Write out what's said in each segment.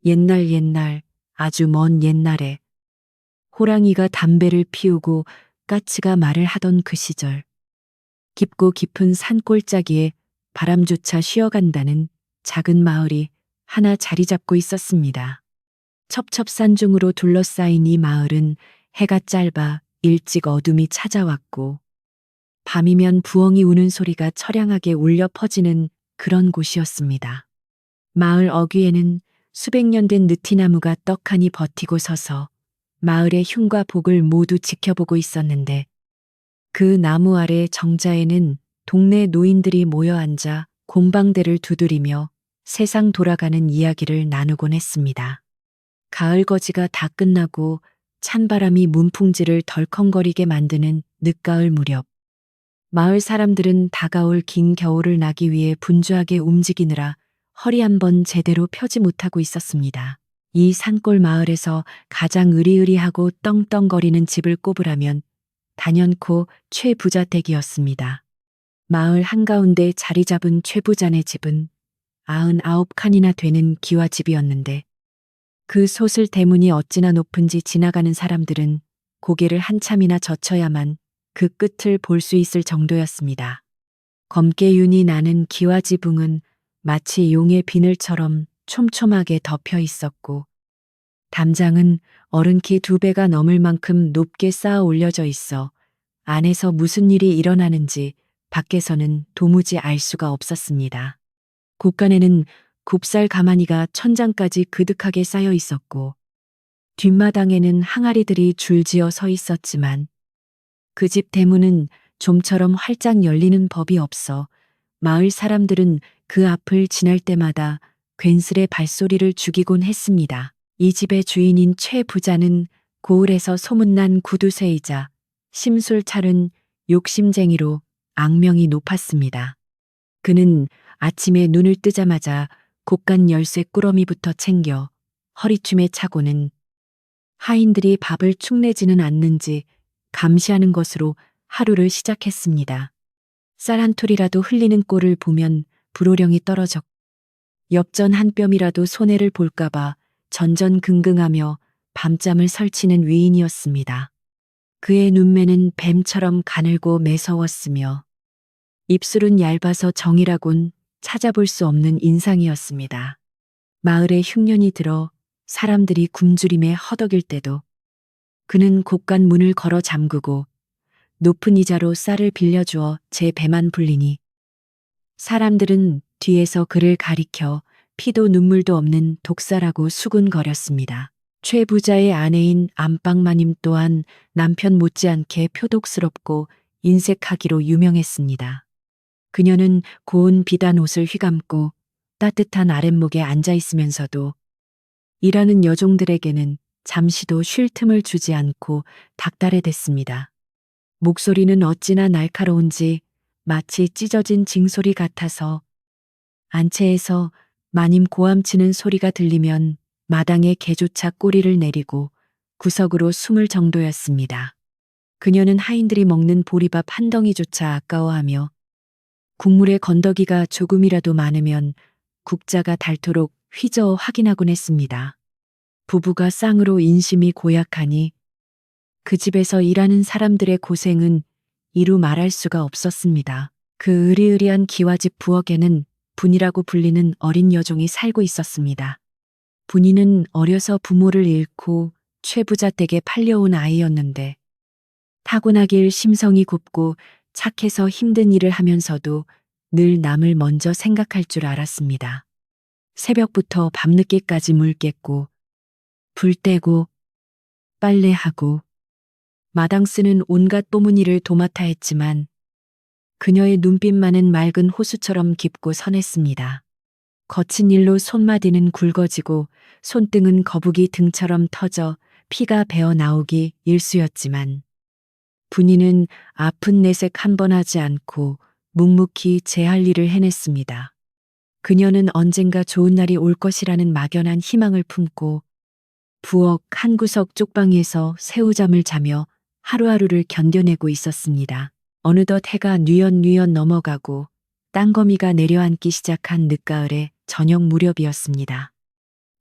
옛날, 아주 먼 옛날에 호랑이가 담배를 피우고 까치가 말을 하던 그 시절, 깊고 깊은 산골짜기에 바람조차 쉬어간다는 작은 마을이 하나 자리 잡고 있었습니다. 첩첩산중으로 둘러싸인 이 마을은 해가 짧아 일찍 어둠이 찾아왔고, 밤이면 부엉이 우는 소리가 처량하게 울려 퍼지는 그런 곳이었습니다. 마을 어귀에는 수백 년 된 느티나무가 떡하니 버티고 서서 마을의 흉과 복을 모두 지켜보고 있었는데, 그 나무 아래 정자에는 동네 노인들이 모여 앉아 곰방대를 두드리며 세상 돌아가는 이야기를 나누곤 했습니다. 가을 거지가 다 끝나고 찬바람이 문풍지를 덜컹거리게 만드는 늦가을 무렵, 마을 사람들은 다가올 긴 겨울을 나기 위해 분주하게 움직이느라 허리 한 번 제대로 펴지 못하고 있었습니다. 이 산골 마을에서 가장 으리으리하고 떵떵거리는 집을 꼽으라면 단연코 최 부자 댁이었습니다. 마을 한가운데 자리 잡은 최 부자네 집은 99칸이나 되는 기와집이었는데, 그 솟을 대문이 어찌나 높은지 지나가는 사람들은 고개를 한참이나 젖혀야만 그 끝을 볼 수 있을 정도였습니다. 검게 윤이 나는 기와지붕은 마치 용의 비늘처럼 촘촘하게 덮여 있었고, 담장은 어른 키 2배가 넘을 만큼 높게 쌓아 올려져 있어 안에서 무슨 일이 일어나는지 밖에서는 도무지 알 수가 없었습니다. 곳간에는 곱살 가마니가 천장까지 그득하게 쌓여 있었고, 뒷마당에는 항아리들이 줄지어 서 있었지만, 그 집 대문은 좀처럼 활짝 열리는 법이 없어 마을 사람들은 그 앞을 지날 때마다 괜스레 발소리를 죽이곤 했습니다. 이 집의 주인인 최 부자는 고을에서 소문난 구두쇠이자 심술차른 욕심쟁이로 악명이 높았습니다. 그는 아침에 눈을 뜨자마자 곳간 열쇠 꾸러미부터 챙겨 허리춤에 차고는 하인들이 밥을 축내지는 않는지 감시하는 것으로 하루를 시작했습니다. 쌀 한 톨이라도 흘리는 꼴을 보면 불호령이 떨어졌고, 엽전 한 뼘이라도 손해를 볼까봐 전전긍긍하며 밤잠을 설치는 위인이었습니다. 그의 눈매는 뱀처럼 가늘고 매서웠으며 입술은 얇아서 정이라곤 찾아볼 수 없는 인상이었습니다. 마을에 흉년이 들어 사람들이 굶주림에 허덕일 때도 그는 곳간 문을 걸어 잠그고 높은 이자로 쌀을 빌려주어 제 배만 불리니 사람들은 뒤에서 그를 가리켜 피도 눈물도 없는 독사라고 수군거렸습니다. 최 부자의 아내인 안방마님 또한 남편 못지않게 표독스럽고 인색하기로 유명했습니다. 그녀는 고운 비단 옷을 휘감고 따뜻한 아랫목에 앉아 있으면서도 일하는 여종들에게는 잠시도 쉴 틈을 주지 않고 닥달해댔습니다. 목소리는 어찌나 날카로운지 마치 찢어진 징소리 같아서 안채에서 마님 고함치는 소리가 들리면 마당에 개조차 꼬리를 내리고 구석으로 숨을 정도였습니다. 그녀는 하인들이 먹는 보리밥 한 덩이조차 아까워하며 국물에 건더기가 조금이라도 많으면 국자가 닳도록 휘저어 확인하곤 했습니다. 부부가 쌍으로 인심이 고약하니 그 집에서 일하는 사람들의 고생은 이루 말할 수가 없었습니다. 그 으리으리한 기와집 부엌에는 분이라고 불리는 어린 여종이 살고 있었습니다. 분이는 어려서 부모를 잃고 최 부자 댁에 팔려온 아이였는데, 타고나길 심성이 곱고 착해서 힘든 일을 하면서도 늘 남을 먼저 생각할 줄 알았습니다. 새벽부터 밤늦게까지 물 깼고 불 떼고 빨래하고 마당 쓰는 온갖 뽀문이를 도맡아 했지만 그녀의 눈빛만은 맑은 호수처럼 깊고 선했습니다. 거친 일로 손마디는 굵어지고 손등은 거북이 등처럼 터져 피가 배어 나오기 일쑤였지만, 분이는 아픈 내색 한 번 하지 않고 묵묵히 제 할 일을 해냈습니다. 그녀는 언젠가 좋은 날이 올 것이라는 막연한 희망을 품고 부엌 한 구석 쪽방에서 새우잠을 자며 하루하루를 견뎌내고 있었습니다. 어느덧 해가 뉘엿뉘엿 넘어가고 땅거미가 내려앉기 시작한 늦가을의 저녁 무렵이었습니다.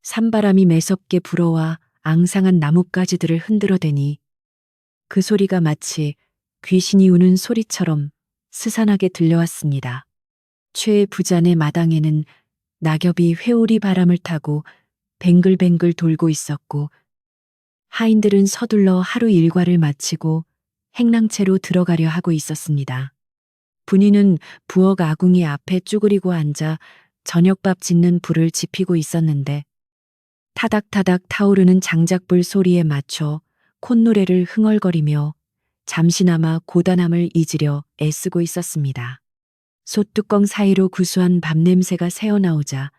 산바람이 매섭게 불어와 앙상한 나뭇가지들을 흔들어대니 그 소리가 마치 귀신이 우는 소리처럼 스산하게 들려왔습니다. 최 부잔의 마당에는 낙엽이 회오리 바람을 타고 뱅글뱅글 돌고 있었고 하인들은 서둘러 하루 일과를 마치고 행랑채로 들어가려 하고 있었습니다. 분이는 부엌 아궁이 앞에 쭈그리고 앉아 저녁밥 짓는 불을 지피고 있었는데 타닥타닥 타오르는 장작불 소리에 맞춰 콧노래를 흥얼거리며 잠시나마 고단함을 잊으려 애쓰고 있었습니다. 솥뚜껑 사이로 구수한 밥냄새가 새어나오자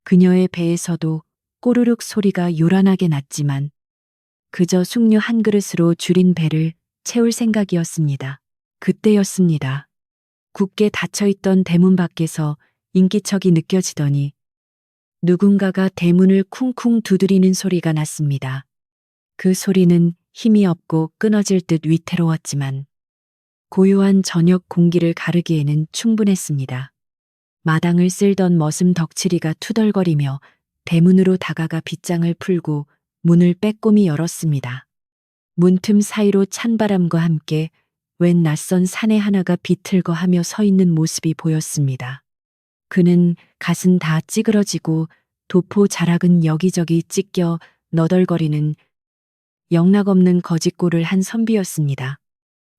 그녀의 배에서도 꼬르륵 소리가 요란하게 났지만 그저 숭늉 한 그릇으로 줄인 배를 채울 생각이었습니다. 그때였습니다. 굳게 닫혀있던 대문 밖에서 인기척이 느껴지더니 누군가가 대문을 쿵쿵 두드리는 소리가 났습니다. 그 소리는 힘이 없고 끊어질 듯 위태로웠지만 고요한 저녁 공기를 가르기에는 충분했습니다. 마당을 쓸던 머슴 덕칠이가 투덜거리며 대문으로 다가가 빗장을 풀고 문을 빼꼼히 열었습니다. 문틈 사이로 찬바람과 함께 웬 낯선 사내 하나가 비틀거하며 서 있는 모습이 보였습니다. 그는 갓은 다 찌그러지고 도포 자락은 여기저기 찢겨 너덜거리는 영락없는 거짓골을 한 선비였습니다.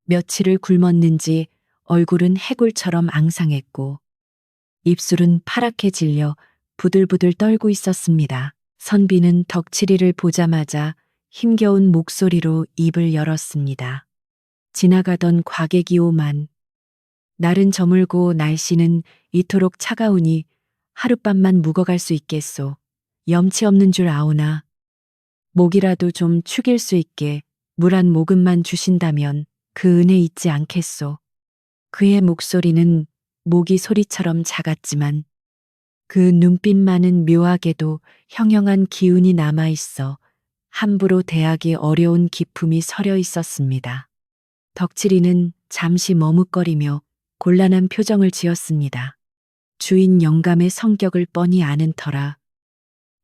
며칠을 굶었는지 얼굴은 해골처럼 앙상했고 입술은 파랗게 질려 부들부들 떨고 있었습니다. 선비는 덕칠이를 보자마자 힘겨운 목소리로 입을 열었습니다. 지나가던 과객이 오만. 날은 저물고 날씨는 이토록 차가우니 하룻밤만 묵어갈 수 있겠소. 염치 없는 줄 아오나 목이라도 좀 축일 수 있게 물 한 모금만 주신다면 그 은혜 잊지 않겠소. 그의 목소리는 모기 소리처럼 작았지만 그 눈빛만은 묘하게도 형형한 기운이 남아있어 함부로 대하기 어려운 기품이 서려 있었습니다. 덕칠이는 잠시 머뭇거리며 곤란한 표정을 지었습니다. 주인 영감의 성격을 뻔히 아는 터라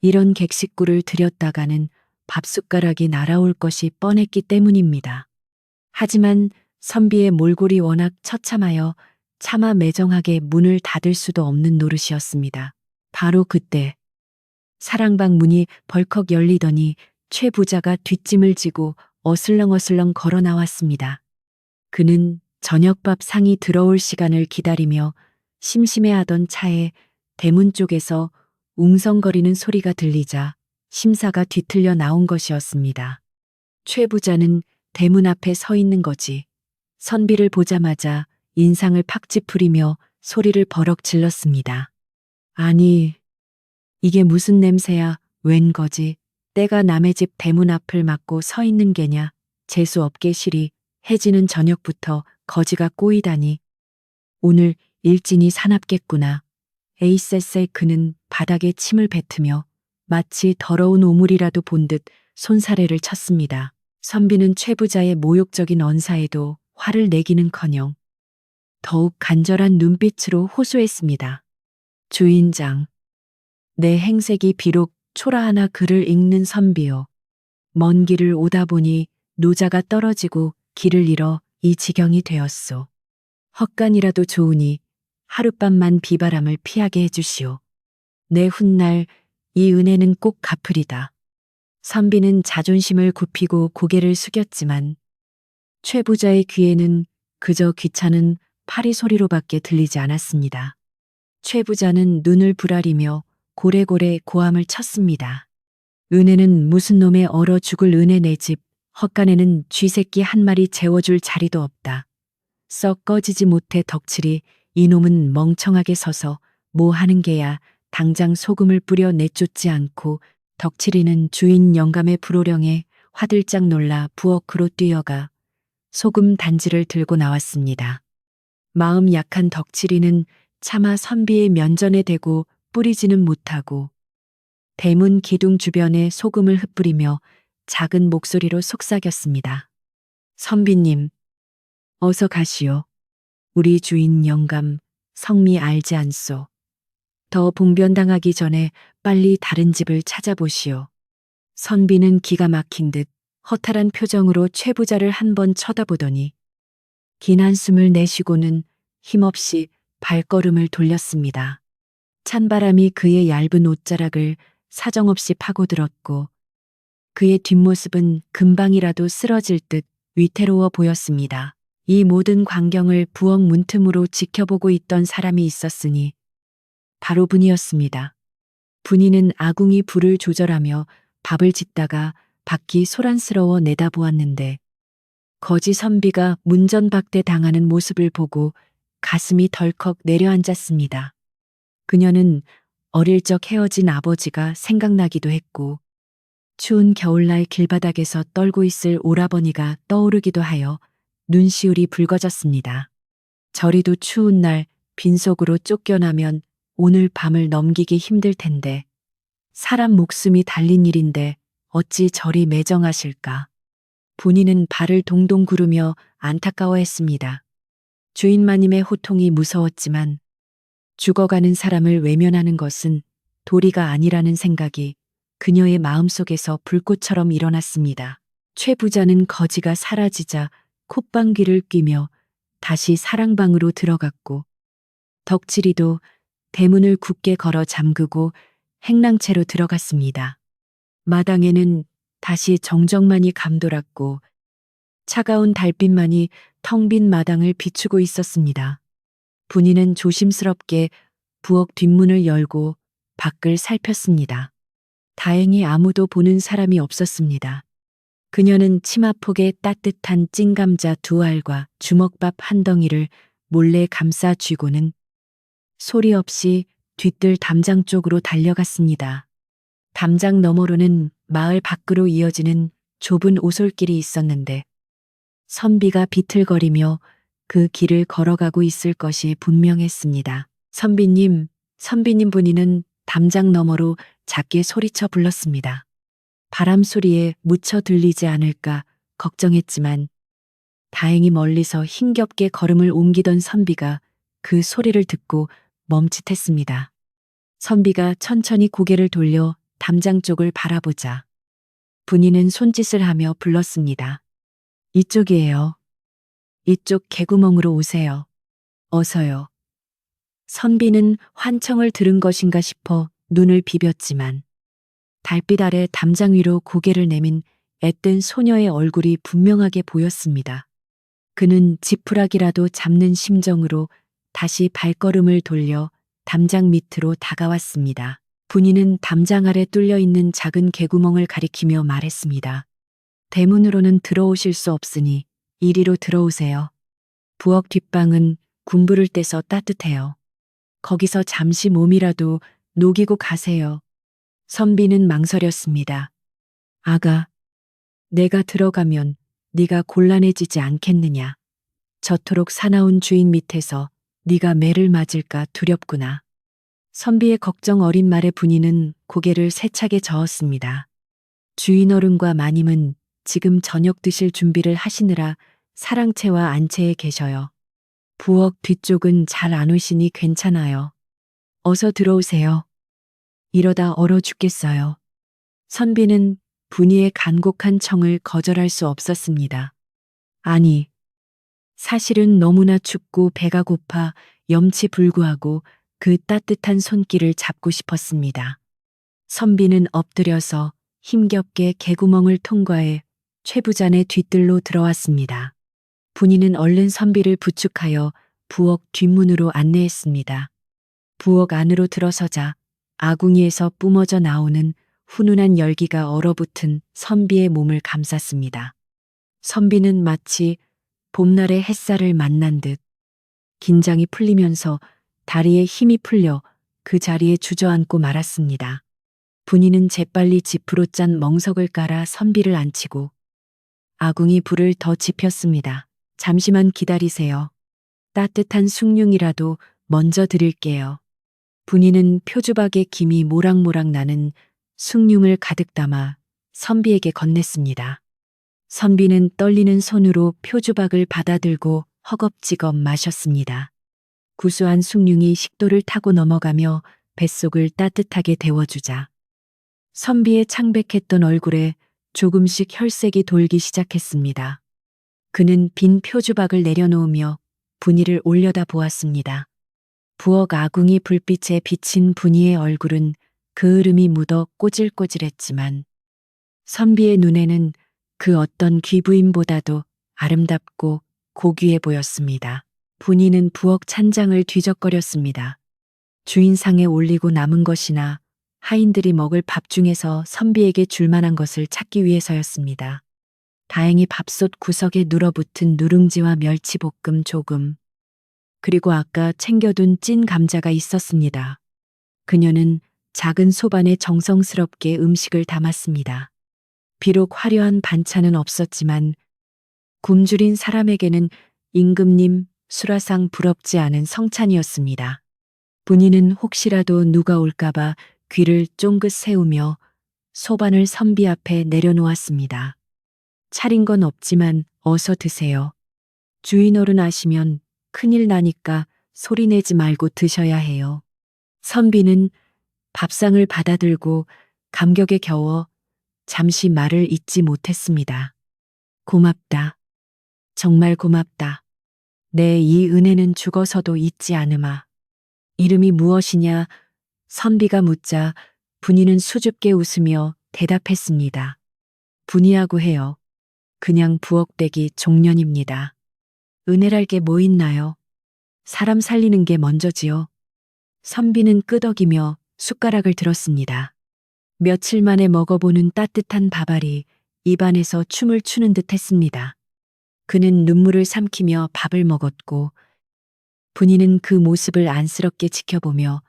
이런 객식구를 들였다가는 밥숟가락이 날아올 것이 뻔했기 때문입니다. 하지만 선비의 몰골이 워낙 처참하여 차마 매정하게 문을 닫을 수도 없는 노릇이었습니다. 바로 그때 사랑방 문이 벌컥 열리더니 최 부자가 뒷짐을 지고 어슬렁어슬렁 걸어 나왔습니다. 그는 저녁밥 상이 들어올 시간을 기다리며 심심해하던 차에 대문 쪽에서 웅성거리는 소리가 들리자 심사가 뒤틀려 나온 것이었습니다. 최 부자는 대문 앞에 서 있는 거지. 선비를 보자마자 인상을 팍 찌푸리며 소리를 버럭 질렀습니다. 아니, 이게 무슨 냄새야? 웬 거지? 때가 남의 집 대문 앞을 막고 서 있는 게냐? 재수 없게 시리 해지는 저녁부터 거지가 꼬이다니. 오늘 일진이 사납겠구나. 에이쎄쎄. 그는 바닥에 침을 뱉으며 마치 더러운 오물이라도 본 듯 손사래를 쳤습니다. 선비는 최 부자의 모욕적인 언사에도 화를 내기는커녕 더욱 간절한 눈빛으로 호소했습니다. 주인장, 내 행색이 비록 초라하나 글을 읽는 선비요. 먼 길을 오다 보니 노자가 떨어지고 길을 잃어 이 지경이 되었소. 헛간이라도 좋으니 하룻밤만 비바람을 피하게 해주시오. 내 훗날 이 은혜는 꼭 갚으리다. 선비는 자존심을 굽히고 고개를 숙였지만 최 부자의 귀에는 그저 귀찮은 파리 소리로밖에 들리지 않았습니다. 최 부자는 눈을 부라리며 고래고래 고함을 쳤습니다. 은혜는 무슨 놈의 얼어 죽을 은혜 내 집 헛간에는 쥐새끼 한 마리 재워줄 자리도 없다. 썩 꺼지지 못해 덕칠이 이놈은 멍청하게 서서 뭐 하는 게야. 당장 소금을 뿌려 내쫓지 않고 덕칠이는 주인 영감의 불호령에 화들짝 놀라 부엌으로 뛰어가 소금 단지를 들고 나왔습니다. 마음 약한 덕칠이는 차마 선비의 면전에 대고 뿌리지는 못하고 대문 기둥 주변에 소금을 흩뿌리며 작은 목소리로 속삭였습니다. 선비님, 어서 가시오. 우리 주인 영감 성미 알지 않소. 더 봉변당하기 전에 빨리 다른 집을 찾아보시오. 선비는 기가 막힌 듯 허탈한 표정으로 최 부자를 한 번 쳐다보더니 긴 한숨을 내쉬고는 힘없이 발걸음을 돌렸습니다. 찬바람이 그의 얇은 옷자락을 사정없이 파고들었고 그의 뒷모습은 금방이라도 쓰러질 듯 위태로워 보였습니다. 이 모든 광경을 부엌 문틈으로 지켜보고 있던 사람이 있었으니 바로 분이었습니다. 분이는 아궁이 불을 조절하며 밥을 짓다가 밖이 소란스러워 내다보았는데 거지 선비가 문전박대 당하는 모습을 보고 가슴이 덜컥 내려앉았습니다. 그녀는 어릴 적 헤어진 아버지가 생각나기도 했고 추운 겨울날 길바닥에서 떨고 있을 오라버니가 떠오르기도 하여 눈시울이 붉어졌습니다. 저리도 추운 날 빈속으로 쫓겨나면 오늘 밤을 넘기기 힘들 텐데 사람 목숨이 달린 일인데 어찌 저리 매정하실까. 분이는 발을 동동 구르며 안타까워했습니다. 주인마님의 호통이 무서웠지만 죽어가는 사람을 외면하는 것은 도리가 아니라는 생각이 그녀의 마음속에서 불꽃처럼 일어났습니다. 최 부자는 거지가 사라지자 콧방귀를 뀌며 다시 사랑방으로 들어갔고 덕칠이도 대문을 굳게 걸어 잠그고 행랑채로 들어갔습니다. 마당에는 다시 정적만이 감돌았고 차가운 달빛만이 텅 빈 마당을 비추고 있었습니다. 분이는 조심스럽게 부엌 뒷문을 열고 밖을 살폈습니다. 다행히 아무도 보는 사람이 없었습니다. 그녀는 치마폭에 따뜻한 찐감자 2알과 주먹밥 한 덩이를 몰래 감싸 쥐고는 소리 없이 뒤뜰 담장 쪽으로 달려갔습니다. 담장 너머로는 마을 밖으로 이어지는 좁은 오솔길이 있었는데 선비가 비틀거리며 그 길을 걸어가고 있을 것이 분명했습니다. 선비님, 선비님. 분이는 담장 너머로 작게 소리쳐 불렀습니다. 바람 소리에 묻혀 들리지 않을까 걱정했지만 다행히 멀리서 힘겹게 걸음을 옮기던 선비가 그 소리를 듣고 멈칫했습니다. 선비가 천천히 고개를 돌려 담장 쪽을 바라보자 분이는 손짓을 하며 불렀습니다. 이쪽이에요. 이쪽 개구멍으로 오세요. 어서요. 선비는 환청을 들은 것인가 싶어 눈을 비볐지만 달빛 아래 담장 위로 고개를 내민 애뜬 소녀의 얼굴이 분명하게 보였습니다. 그는 지푸라기라도 잡는 심정으로 다시 발걸음을 돌려 담장 밑으로 다가왔습니다. 분이는 담장 아래 뚫려 있는 작은 개구멍을 가리키며 말했습니다. 대문으로는 들어오실 수 없으니 이리로 들어오세요. 부엌 뒷방은 군부를 떼서 따뜻해요. 거기서 잠시 몸이라도 녹이고 가세요. 선비는 망설였습니다. 아가, 내가 들어가면 네가 곤란해지지 않겠느냐. 저토록 사나운 주인 밑에서 네가 매를 맞을까 두렵구나. 선비의 걱정 어린 말에 분이는 고개를 세차게 저었습니다. 주인 어른과 마님은 지금 저녁 드실 준비를 하시느라 사랑채와 안채에 계셔요. 부엌 뒤쪽은 잘 안 오시니 괜찮아요. 어서 들어오세요. 이러다 얼어 죽겠어요. 선비는 분이의 간곡한 청을 거절할 수 없었습니다. 아니, 사실은 너무나 춥고 배가 고파 염치불구하고 그 따뜻한 손길을 잡고 싶었습니다. 선비는 엎드려서 힘겹게 개구멍을 통과해 최 부자네 뒤뜰로 들어왔습니다. 분이는 얼른 선비를 부축하여 부엌 뒷문으로 안내했습니다. 부엌 안으로 들어서자 아궁이에서 뿜어져 나오는 훈훈한 열기가 얼어붙은 선비의 몸을 감쌌습니다. 선비는 마치 봄날의 햇살을 만난 듯 긴장이 풀리면서 다리에 힘이 풀려 그 자리에 주저앉고 말았습니다. 분이는 재빨리 지프로 짠 멍석을 깔아 선비를 앉히고 아궁이 불을 더 지폈습니다. 잠시만 기다리세요. 따뜻한 숭늉이라도 먼저 드릴게요. 분이는 표주박에 김이 모락모락 나는 숭늉을 가득 담아 선비에게 건넸습니다. 선비는 떨리는 손으로 표주박을 받아들고 허겁지겁 마셨습니다. 구수한 숭늉이 식도를 타고 넘어가며 뱃속을 따뜻하게 데워주자 선비의 창백했던 얼굴에 조금씩 혈색이 돌기 시작했습니다. 그는 빈 표주박을 내려놓으며 분이를 올려다 보았습니다. 부엌 아궁이 불빛에 비친 분이의 얼굴은 그을음이 묻어 꼬질꼬질했지만 선비의 눈에는 그 어떤 귀부인보다도 아름답고 고귀해 보였습니다. 분이는 부엌 찬장을 뒤적거렸습니다. 주인상에 올리고 남은 것이나 하인들이 먹을 밥 중에서 선비에게 줄 만한 것을 찾기 위해서였습니다. 다행히 밥솥 구석에 눌어붙은 누룽지와 멸치볶음 조금, 그리고 아까 챙겨둔 찐 감자가 있었습니다. 그녀는 작은 소반에 정성스럽게 음식을 담았습니다. 비록 화려한 반찬은 없었지만 굶주린 사람에게는 임금님 수라상 부럽지 않은 성찬이었습니다. 분이는 혹시라도 누가 올까봐 귀를 쫑긋 세우며 소반을 선비 앞에 내려놓았습니다. 차린 건 없지만 어서 드세요. 주인 어른 아시면 큰일 나니까 소리내지 말고 드셔야 해요. 선비는 밥상을 받아들고 감격에 겨워 잠시 말을 잇지 못했습니다. 고맙다. 정말 고맙다. 내 이 은혜는 죽어서도 잊지 않으마. 이름이 무엇이냐? 선비가 묻자 분이는 수줍게 웃으며 대답했습니다. 분이라고 해요. 그냥 부엌대기 종년입니다. 은혜랄 게 뭐 있나요? 사람 살리는 게 먼저지요. 선비는 끄덕이며 숟가락을 들었습니다. 며칠 만에 먹어보는 따뜻한 밥알이 입안에서 춤을 추는 듯 했습니다. 그는 눈물을 삼키며 밥을 먹었고 분이는 그 모습을 안쓰럽게 지켜보며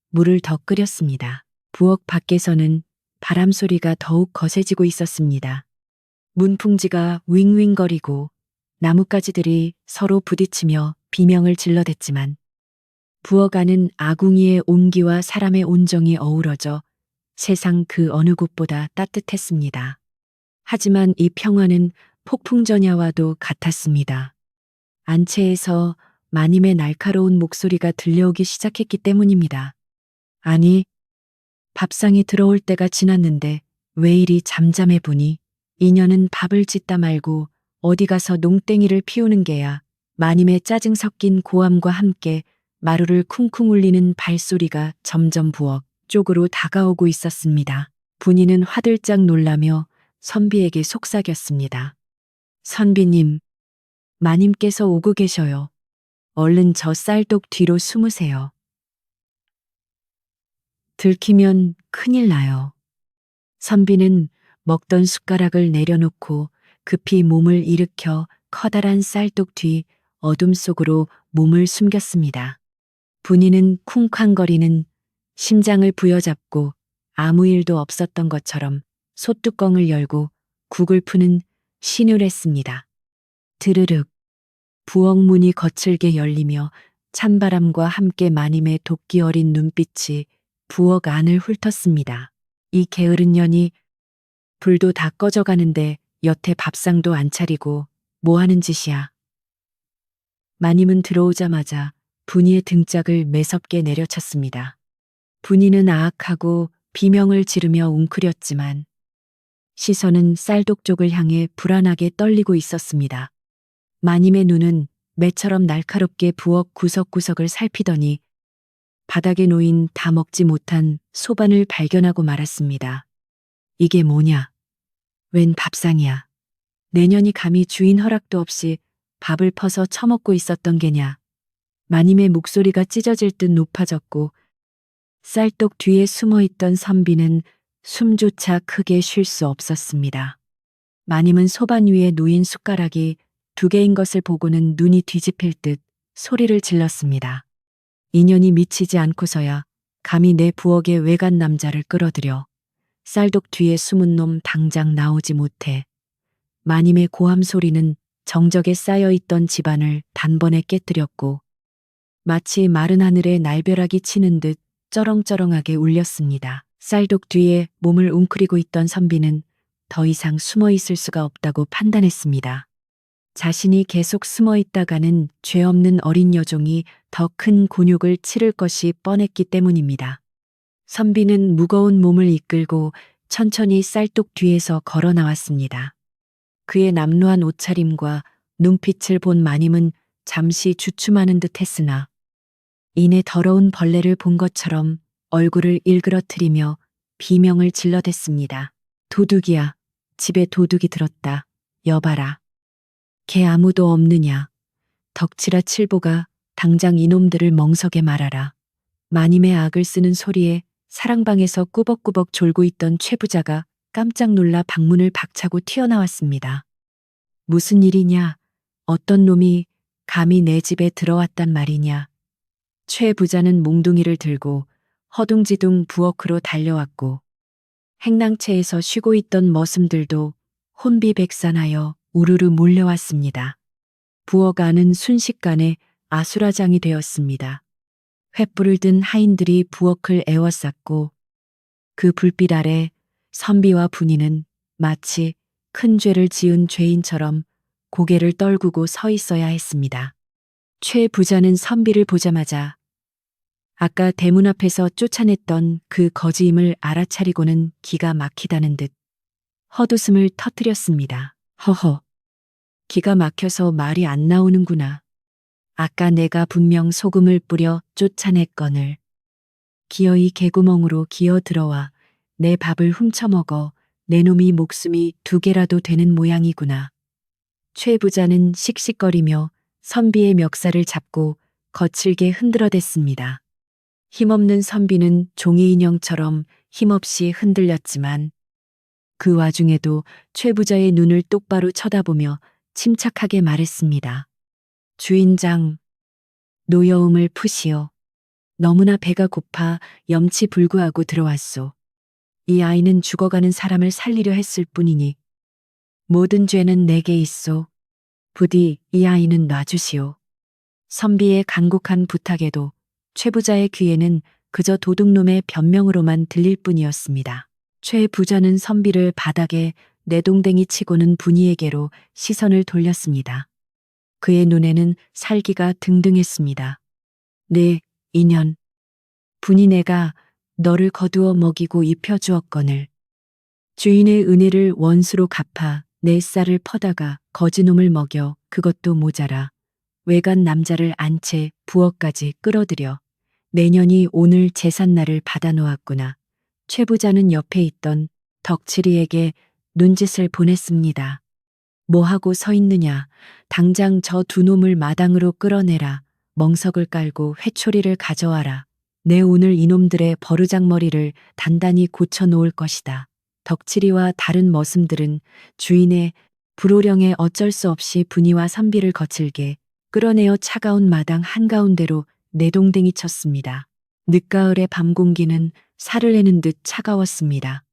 물을 더 끓였습니다. 부엌 밖에서는 바람 소리가 더욱 거세지고 있었습니다. 문풍지가 윙윙거리고 나뭇가지들이 서로 부딪히며 비명을 질러댔지만 부엌 안은 아궁이의 온기와 사람의 온정이 어우러져 세상 그 어느 곳보다 따뜻했습니다. 하지만 이 평화는 폭풍전야와도 같았습니다. 안채에서 마님의 날카로운 목소리가 들려오기 시작했기 때문입니다. 아니, 밥상이 들어올 때가 지났는데 왜 이리 잠잠해 보니? 이년은 밥을 짓다 말고 어디 가서 농땡이를 피우는 게야. 마님의 짜증 섞인 고함과 함께 마루를 쿵쿵 울리는 발소리가 점점 부엌 쪽으로 다가오고 있었습니다. 분이는 화들짝 놀라며 선비에게 속삭였습니다. 선비님, 마님께서 오고 계셔요. 얼른 저 쌀독 뒤로 숨으세요. 들키면 큰일 나요. 선비는 먹던 숟가락을 내려놓고 급히 몸을 일으켜 커다란 쌀독 뒤 어둠 속으로 몸을 숨겼습니다. 분이는 쿵쾅거리는 심장을 부여잡고 아무 일도 없었던 것처럼 솥뚜껑을 열고 국을 푸는 신을 했습니다. 드르륵 부엌 문이 거칠게 열리며 찬바람과 함께 마님의 도끼 어린 눈빛이 부엌 안을 훑었습니다. 이 게으른 년이 불도 다 꺼져가는데 여태 밥상도 안 차리고 뭐 하는 짓이야. 마님은 들어오자마자 분이의 등짝을 매섭게 내려쳤습니다. 분이는 아악하고 비명을 지르며 웅크렸지만 시선은 쌀독 쪽을 향해 불안하게 떨리고 있었습니다. 마님의 눈은 매처럼 날카롭게 부엌 구석구석을 살피더니 바닥에 놓인 다 먹지 못한 소반을 발견하고 말았습니다. 이게 뭐냐? 웬 밥상이야. 내년이 감히 주인 허락도 없이 밥을 퍼서 처먹고 있었던 게냐. 마님의 목소리가 찢어질 듯 높아졌고 쌀독 뒤에 숨어있던 선비는 숨조차 크게 쉴 수 없었습니다. 마님은 소반 위에 놓인 숟가락이 2개인 것을 보고는 눈이 뒤집힐 듯 소리를 질렀습니다. 인연이 미치지 않고서야 감히 내 부엌에 외간 남자를 끌어들여 쌀독 뒤에 숨은 놈 당장 나오지 못해. 마님의 고함 소리는 정적에 쌓여있던 집안을 단번에 깨뜨렸고 마치 마른 하늘에 날벼락이 치는 듯 쩌렁쩌렁하게 울렸습니다. 쌀독 뒤에 몸을 웅크리고 있던 선비는 더 이상 숨어 있을 수가 없다고 판단했습니다. 자신이 계속 숨어 있다가는 죄 없는 어린 여종이 더 큰 곤욕을 치를 것이 뻔했기 때문입니다. 선비는 무거운 몸을 이끌고 천천히 쌀독 뒤에서 걸어 나왔습니다. 그의 남루한 옷차림과 눈빛을 본 마님은 잠시 주춤하는 듯 했으나 이내 더러운 벌레를 본 것처럼 얼굴을 일그러뜨리며 비명을 질러댔습니다. 도둑이야. 집에 도둑이 들었다. 여봐라. 걔 아무도 없느냐. 덕치라 칠보가 당장 이놈들을 멍석에 말아라. 마님의 악을 쓰는 소리에 사랑방에서 꾸벅꾸벅 졸고 있던 최 부자가 깜짝 놀라 방문을 박차고 튀어나왔습니다. 무슨 일이냐? 어떤 놈이 감히 내 집에 들어왔단 말이냐? 최 부자는 몽둥이를 들고 허둥지둥 부엌으로 달려왔고 행랑채에서 쉬고 있던 머슴들도 혼비백산하여 우르르 몰려왔습니다. 부엌 안은 순식간에 아수라장이 되었습니다. 횃불을 든 하인들이 부엌을 에워쌌고 그 불빛 아래 선비와 분이는 마치 큰 죄를 지은 죄인처럼 고개를 떨구고 서 있어야 했습니다. 최 부자는 선비를 보자마자 아까 대문 앞에서 쫓아냈던 그 거지임을 알아차리고는 기가 막히다는 듯 헛웃음을 터뜨렸습니다. 허허, 기가 막혀서 말이 안 나오는구나. 아까 내가 분명 소금을 뿌려 쫓아냈거늘. 기어이 개구멍으로 기어 들어와 내 밥을 훔쳐먹어 내 놈이 목숨이 2개라도 되는 모양이구나. 최 부자는 씩씩거리며 선비의 멱살을 잡고 거칠게 흔들어댔습니다. 힘없는 선비는 종이 인형처럼 힘없이 흔들렸지만 그 와중에도 최 부자의 눈을 똑바로 쳐다보며 침착하게 말했습니다. 주인장, 노여움을 푸시오. 너무나 배가 고파 염치불구하고 들어왔소. 이 아이는 죽어가는 사람을 살리려 했을 뿐이니 모든 죄는 내게 있소. 부디 이 아이는 놔주시오. 선비의 간곡한 부탁에도 최 부자의 귀에는 그저 도둑놈의 변명으로만 들릴 뿐이었습니다. 최 부자는 선비를 바닥에 내동댕이 치고는 분이에게로 시선을 돌렸습니다. 그의 눈에는 살기가 등등했습니다. 네, 인연. 분이 내가 너를 거두어 먹이고 입혀주었거늘. 주인의 은혜를 원수로 갚아 내 쌀을 퍼다가 거지놈을 먹여 그것도 모자라 외간 남자를 안 채 부엌까지 끌어들여 내년이 오늘 제삿날을 받아놓았구나. 최 부자는 옆에 있던 덕칠이에게 눈짓을 보냈습니다. 뭐하고 서 있느냐. 당장 저 2놈을 마당으로 끌어내라. 멍석을 깔고 회초리를 가져와라. 내 오늘 이놈들의 버르장머리를 단단히 고쳐놓을 것이다. 덕칠이와 다른 머슴들은 주인의 불호령에 어쩔 수 없이 분이와 선비를 거칠게 끌어내어 차가운 마당 한가운데로 내동댕이 쳤습니다. 늦가을의 밤 공기는 살을 내는 듯 차가웠습니다.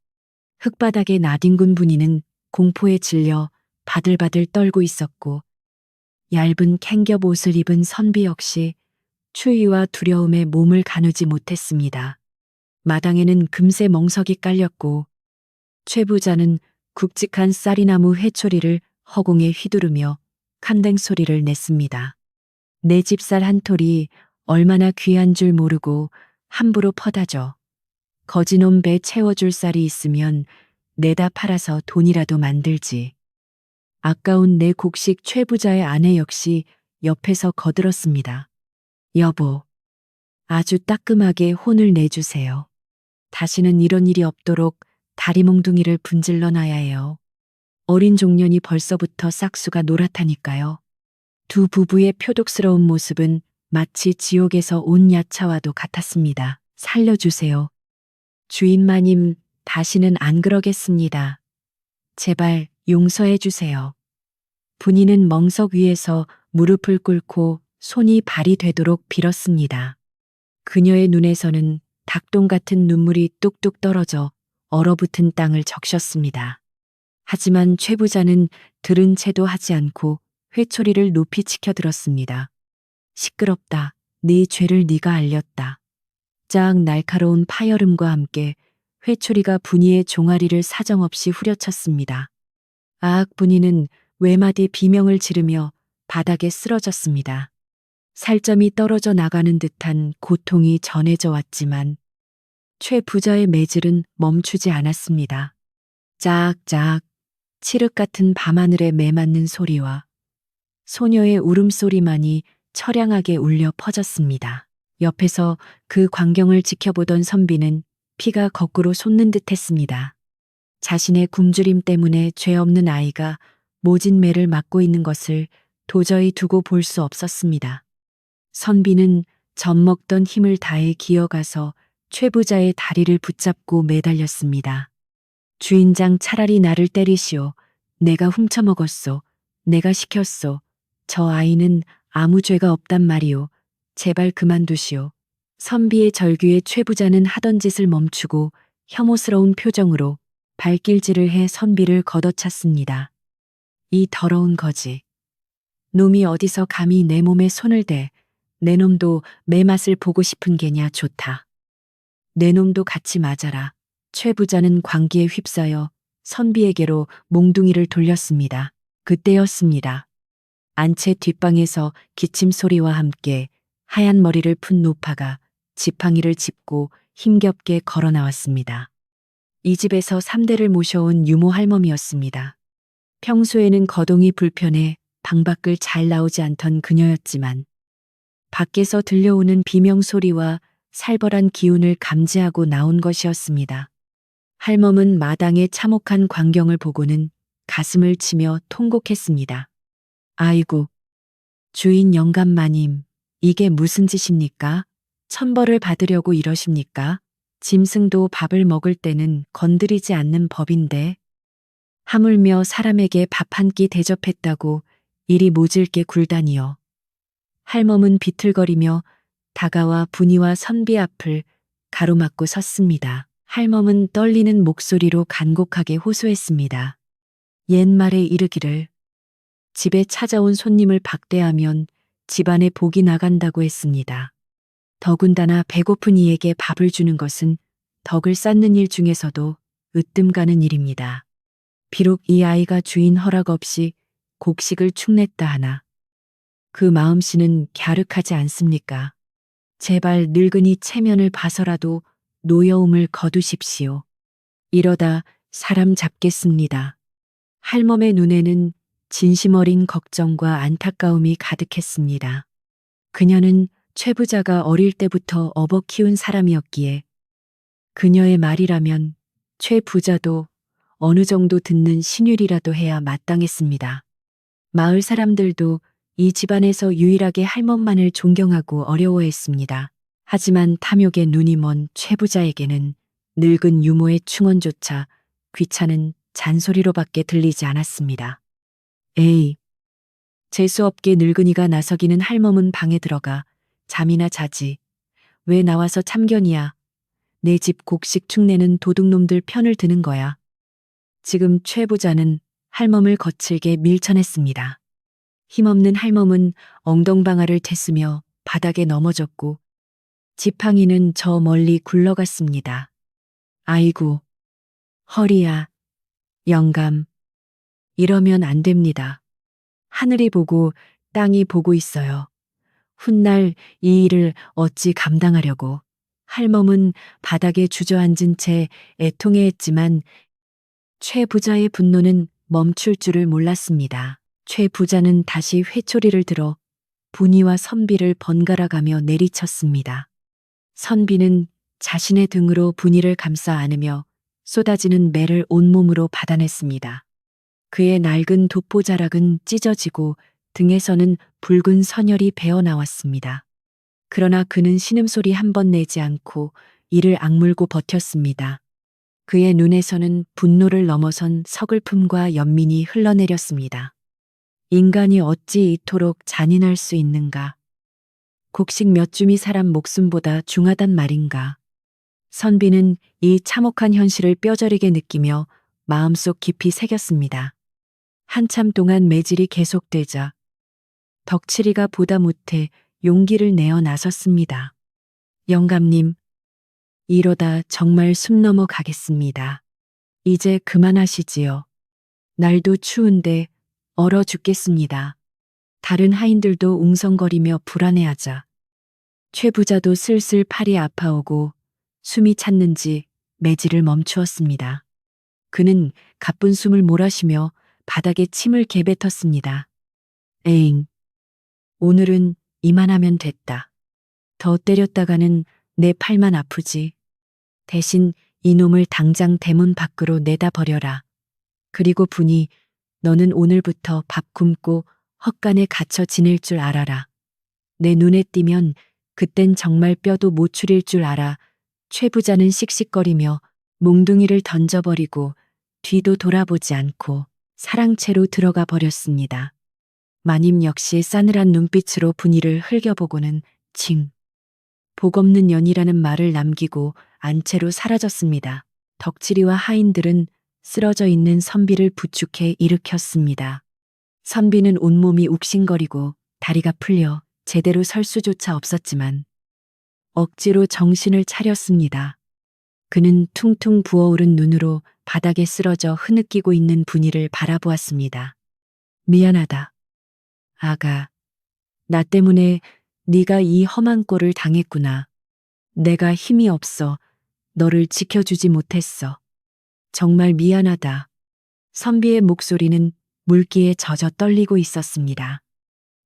흙바닥에 나뒹군 분이는 공포에 질려 바들바들 떨고 있었고 얇은 캥겹 옷을 입은 선비 역시 추위와 두려움에 몸을 가누지 못했습니다. 마당에는 금세 멍석이 깔렸고 최 부자는 굵직한 쌀이나무 회초리를 허공에 휘두르며 칸댕 소리를 냈습니다. 내 집 쌀 한 톨이 얼마나 귀한 줄 모르고 함부로 퍼다줘. 거지놈 배 채워줄 쌀이 있으면 내다 팔아서 돈이라도 만들지. 아까운 내 곡식 최 부자의 아내 역시 옆에서 거들었습니다. 여보, 아주 따끔하게 혼을 내주세요. 다시는 이런 일이 없도록 다리 몽둥이를 분질러 놔야 해요. 어린 종년이 벌써부터 싹수가 노랗다니까요. 두 부부의 표독스러운 모습은 마치 지옥에서 온 야차와도 같았습니다. 살려주세요. 주인마님, 다시는 안 그러겠습니다. 제발 용서해 주세요. 분이는 멍석 위에서 무릎을 꿇고 손이 발이 되도록 빌었습니다. 그녀의 눈에서는 닭똥 같은 눈물이 뚝뚝 떨어져 얼어붙은 땅을 적셨습니다. 하지만 최 부자는 들은 채도 하지 않고 회초리를 높이 치켜들었습니다. 시끄럽다. 네 죄를 네가 알렸다. 짝 날카로운 파열음과 함께 회초리가 분이의 종아리를 사정없이 후려쳤습니다. 아악 분이는 외마디 비명을 지르며 바닥에 쓰러졌습니다. 살점이 떨어져 나가는 듯한 고통이 전해져 왔지만 최 부자의 매질은 멈추지 않았습니다. 짝짝 칠흑 같은 밤하늘에 매맞는 소리와 소녀의 울음소리만이 처량하게 울려 퍼졌습니다. 옆에서 그 광경을 지켜보던 선비는 피가 거꾸로 솟는 듯 했습니다. 자신의 굶주림 때문에 죄 없는 아이가 모진 매를 맞고 있는 것을 도저히 두고 볼 수 없었습니다. 선비는 젖먹던 힘을 다해 기어가서 최 부자의 다리를 붙잡고 매달렸습니다. 주인장 차라리 나를 때리시오. 내가 훔쳐먹었소. 내가 시켰소. 저 아이는 아무 죄가 없단 말이오. 제발 그만두시오. 선비의 절규에 최 부자는 하던 짓을 멈추고 혐오스러운 표정으로 발길질을 해 선비를 걷어찼습니다. 이 더러운 거지. 놈이 어디서 감히 내 몸에 손을 대. 내 놈도 매 맛을 보고 싶은 게냐 좋다. 내 놈도 같이 맞아라. 최 부자는 광기에 휩싸여 선비에게로 몽둥이를 돌렸습니다. 그때였습니다. 안채 뒷방에서 기침 소리와 함께 하얀 머리를 푼 노파가 지팡이를 짚고 힘겹게 걸어 나왔습니다. 이 집에서 3대를 모셔온 유모 할멈이었습니다. 평소에는 거동이 불편해 방 밖을 잘 나오지 않던 그녀였지만 밖에서 들려오는 비명 소리와 살벌한 기운을 감지하고 나온 것이었습니다. 할멈은 마당의 참혹한 광경을 보고는 가슴을 치며 통곡했습니다. 아이고, 주인 영감마님, 이게 무슨 짓입니까? 천벌을 받으려고 이러십니까? 짐승도 밥을 먹을 때는 건드리지 않는 법인데. 하물며 사람에게 밥 한 끼 대접했다고 이리 모질게 굴다니요. 할멈은 비틀거리며 다가와 분이와 선비 앞을 가로막고 섰습니다. 할멈은 떨리는 목소리로 간곡하게 호소했습니다. 옛말에 이르기를 집에 찾아온 손님을 박대하면 집안에 복이 나간다고 했습니다. 더군다나 배고픈 이에게 밥을 주는 것은 덕을 쌓는 일 중에서도 으뜸 가는 일입니다. 비록 이 아이가 주인 허락 없이 곡식을 축냈다 하나 그 마음씨는 갸륵하지 않습니까? 제발 늙은이 체면을 봐서라도 노여움을 거두십시오. 이러다 사람 잡겠습니다. 할멈의 눈에는 진심 어린 걱정과 안타까움이 가득했습니다. 그녀는 최 부자가 어릴 때부터 업어 키운 사람이었기에 그녀의 말이라면 최 부자도 어느 정도 듣는 신율이라도 해야 마땅했습니다. 마을 사람들도 이 집안에서 유일하게 할멈만을 존경하고 어려워했습니다. 하지만 탐욕에 눈이 먼 최 부자에게는 늙은 유모의 충언조차 귀찮은 잔소리로밖에 들리지 않았습니다. 에이, 재수없게 늙은이가 나서기는 할멈은 방에 들어가 잠이나 자지. 왜 나와서 참견이야. 내 집 곡식 축내는 도둑놈들 편을 드는 거야. 지금 최 부자는 할멈을 거칠게 밀쳐냈습니다. 힘없는 할멈은 엉덩방아를 텄으며 바닥에 넘어졌고 지팡이는 저 멀리 굴러갔습니다. 아이고, 허리야, 영감. 이러면 안 됩니다. 하늘이 보고 땅이 보고 있어요. 훗날 이 일을 어찌 감당하려고. 할멈은 바닥에 주저앉은 채 애통해했지만 최 부자의 분노는 멈출 줄을 몰랐습니다. 최 부자는 다시 회초리를 들어 분이와 선비를 번갈아가며 내리쳤습니다. 선비는 자신의 등으로 분이를 감싸 안으며 쏟아지는 매를 온몸으로 받아냈습니다. 그의 낡은 돋보자락은 찢어지고 등에서는 붉은 선혈이 배어나왔습니다. 그러나 그는 신음소리 한 번 내지 않고 이를 악물고 버텼습니다. 그의 눈에서는 분노를 넘어선 서글픔과 연민이 흘러내렸습니다. 인간이 어찌 이토록 잔인할 수 있는가? 곡식 몇 줌이 사람 목숨보다 중하단 말인가? 선비는 이 참혹한 현실을 뼈저리게 느끼며 마음속 깊이 새겼습니다. 한참 동안 매질이 계속되자 덕칠이가 보다 못해 용기를 내어 나섰습니다. 영감님, 이러다 정말 숨 넘어 가겠습니다. 이제 그만하시지요. 날도 추운데 얼어 죽겠습니다. 다른 하인들도 웅성거리며 불안해하자 최 부자도 슬슬 팔이 아파오고 숨이 찼는지 매질을 멈추었습니다. 그는 가쁜 숨을 몰아쉬며 바닥에 침을 개뱉었습니다. 에잉, 오늘은 이만하면 됐다. 더 때렸다가는 내 팔만 아프지. 대신 이놈을 당장 대문 밖으로 내다 버려라. 그리고 분이 너는 오늘부터 밥 굶고 헛간에 갇혀 지낼 줄 알아라. 내 눈에 띄면 그땐 정말 뼈도 못 추릴 줄 알아. 최 부자는 씩씩거리며 몽둥이를 던져버리고 뒤도 돌아보지 않고 사랑채로 들어가 버렸습니다. 마님 역시 싸늘한 눈빛으로 분이를 흘겨보고는 칭. 복 없는 년이라는 말을 남기고 안채로 사라졌습니다. 덕칠이와 하인들은 쓰러져 있는 선비를 부축해 일으켰습니다. 선비는 온몸이 욱신거리고 다리가 풀려 제대로 설 수조차 없었지만 억지로 정신을 차렸습니다. 그는 퉁퉁 부어오른 눈으로 바닥에 쓰러져 흐느끼고 있는 분이를 바라보았습니다. 미안하다. 아가, 나 때문에 네가 이 험한 꼴을 당했구나. 내가 힘이 없어 너를 지켜주지 못했어. 정말 미안하다. 선비의 목소리는 물기에 젖어 떨리고 있었습니다.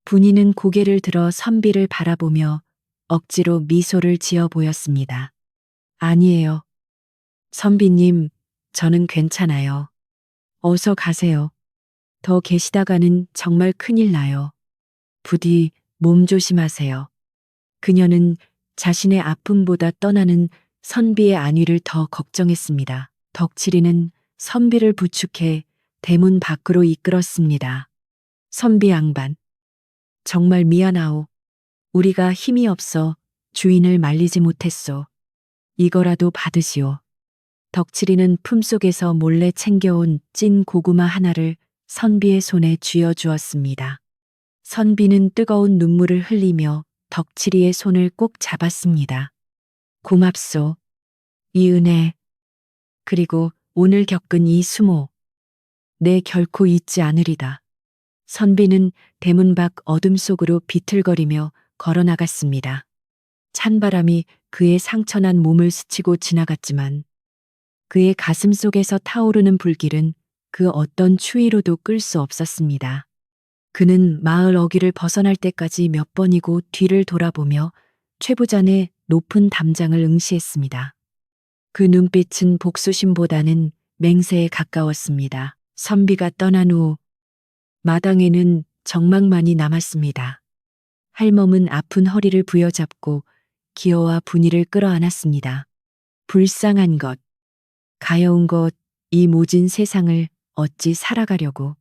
분이는 고개를 들어 선비를 바라보며 억지로 미소를 지어 보였습니다. 아니에요. 선비님, 저는 괜찮아요. 어서 가세요. 더 계시다가는 정말 큰일 나요. 부디 몸 조심하세요. 그녀는 자신의 아픔보다 떠나는 선비의 안위를 더 걱정했습니다. 덕칠이는 선비를 부축해 대문 밖으로 이끌었습니다. 선비 양반, 정말 미안하오. 우리가 힘이 없어 주인을 말리지 못했소. 이거라도 받으시오. 덕칠이는 품속에서 몰래 챙겨온 찐 고구마 하나를 선비의 손에 쥐어 주었습니다. 선비는 뜨거운 눈물을 흘리며 덕칠이의 손을 꼭 잡았습니다. 고맙소. 이 은혜, 그리고 오늘 겪은 이 수모, 내 결코 잊지 않으리다. 선비는 대문 밖 어둠 속으로 비틀거리며 걸어나갔습니다. 찬바람이 그의 상처난 몸을 스치고 지나갔지만 그의 가슴 속에서 타오르는 불길은 그 어떤 추위로도 끌 수 없었습니다. 그는 마을 어귀를 벗어날 때까지 몇 번이고 뒤를 돌아보며 최부잔의 높은 담장을 응시했습니다. 그 눈빛은 복수심보다는 맹세에 가까웠습니다. 선비가 떠난 후 마당에는 정막만이 남았습니다. 할멈은 아픈 허리를 부여잡고 기어와 분이를 끌어안았습니다. 불쌍한 것, 가여운 것, 이 모진 세상을 어찌 살아가려고.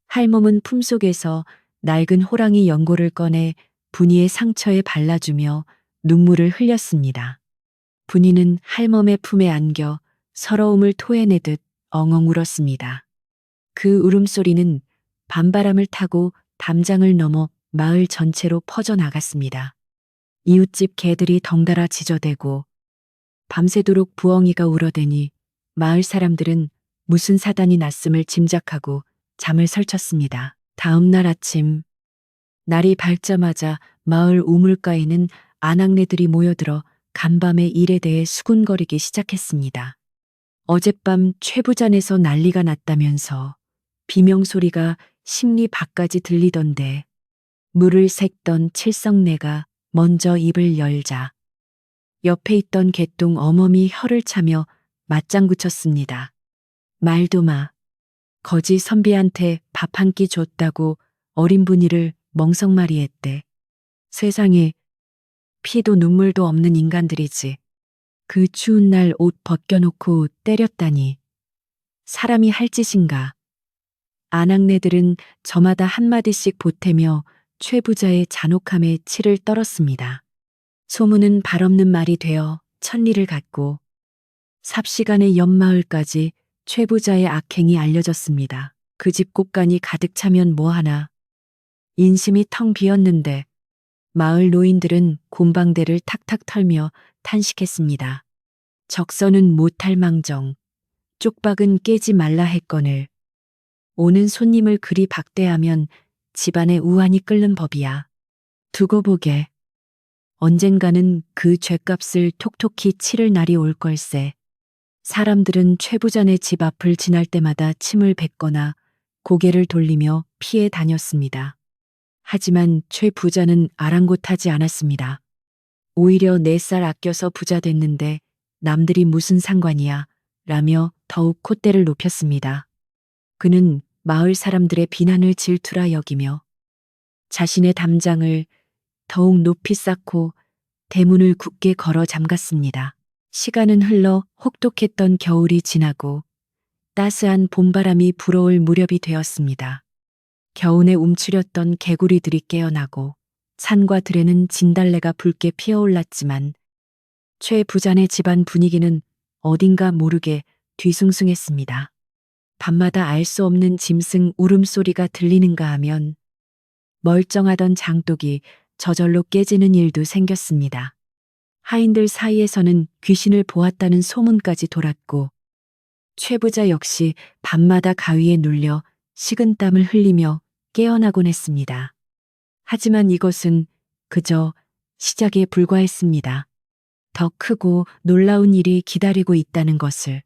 할멈은 품속에서 낡은 호랑이 연고를 꺼내 분이의 상처에 발라주며 눈물을 흘렸습니다. 분이는 할멈의 품에 안겨 서러움을 토해내듯 엉엉 울었습니다. 그 울음소리는 밤바람을 타고 담장을 넘어 마을 전체로 퍼져나갔습니다. 이웃집 개들이 덩달아 지저대고 밤새도록 부엉이가 울어대니 마을 사람들은 무슨 사단이 났음을 짐작하고 잠을 설쳤습니다. 다음 날 아침, 날이 밝자마자 마을 우물가에는 아낙네들이 모여들어 간밤의 일에 대해 수군거리기 시작했습니다. 어젯밤 최부잔에서 난리가 났다면서 비명소리가 심리 밖까지 들리던데 물을 색던 칠성내가 먼저 입을 열자 옆에 있던 개똥 어멈이 혀를 차며 맞장구 쳤습니다. 말도 마. 거지 선비한테 밥 한 끼 줬다고 어린 분이를 멍석말이 했대. 세상에 피도 눈물도 없는 인간들이지. 그 추운 날 옷 벗겨놓고 때렸다니. 사람이 할 짓인가. 아낙네들은 저마다 한마디씩 보태며 최부자의 잔혹함에 치를 떨었습니다. 소문은 발없는 말이 되어 천리를 갔고 삽시간에 옆마을까지 최부자의 악행이 알려졌습니다. 그 집 곳간이 가득 차면 뭐하나. 인심이 텅 비었는데 마을 노인들은 곰방대를 탁탁 털며 탄식했습니다. 적서는 못할 망정, 쪽박은 깨지 말라 했거늘. 오는 손님을 그리 박대하면 집안에 우환이 끓는 법이야. 두고 보게. 언젠가는 그 죗값을 톡톡히 치를 날이 올 걸세. 사람들은 최 부자네 집 앞을 지날 때마다 침을 뱉거나 고개를 돌리며 피해 다녔습니다. 하지만 최 부자는 아랑곳하지 않았습니다. 오히려 4살 아껴서 부자 됐는데 남들이 무슨 상관이야 라며 더욱 콧대를 높였습니다. 그는 마을 사람들의 비난을 질투라 여기며 자신의 담장을 더욱 높이 쌓고 대문을 굳게 걸어 잠갔습니다. 시간은 흘러 혹독했던 겨울이 지나고 따스한 봄바람이 불어올 무렵이 되었습니다. 겨우내 움츠렸던 개구리들이 깨어나고 산과 들에는 진달래가 붉게 피어올랐지만 최 부자네 집안 분위기는 어딘가 모르게 뒤숭숭했습니다. 밤마다 알 수 없는 짐승 울음소리가 들리는가 하면 멀쩡하던 장독이 저절로 깨지는 일도 생겼습니다. 하인들 사이에서는 귀신을 보았다는 소문까지 돌았고 최 부자 역시 밤마다 가위에 눌려 식은땀을 흘리며 깨어나곤 했습니다. 하지만 이것은 그저 시작에 불과했습니다. 더 크고 놀라운 일이 기다리고 있다는 것을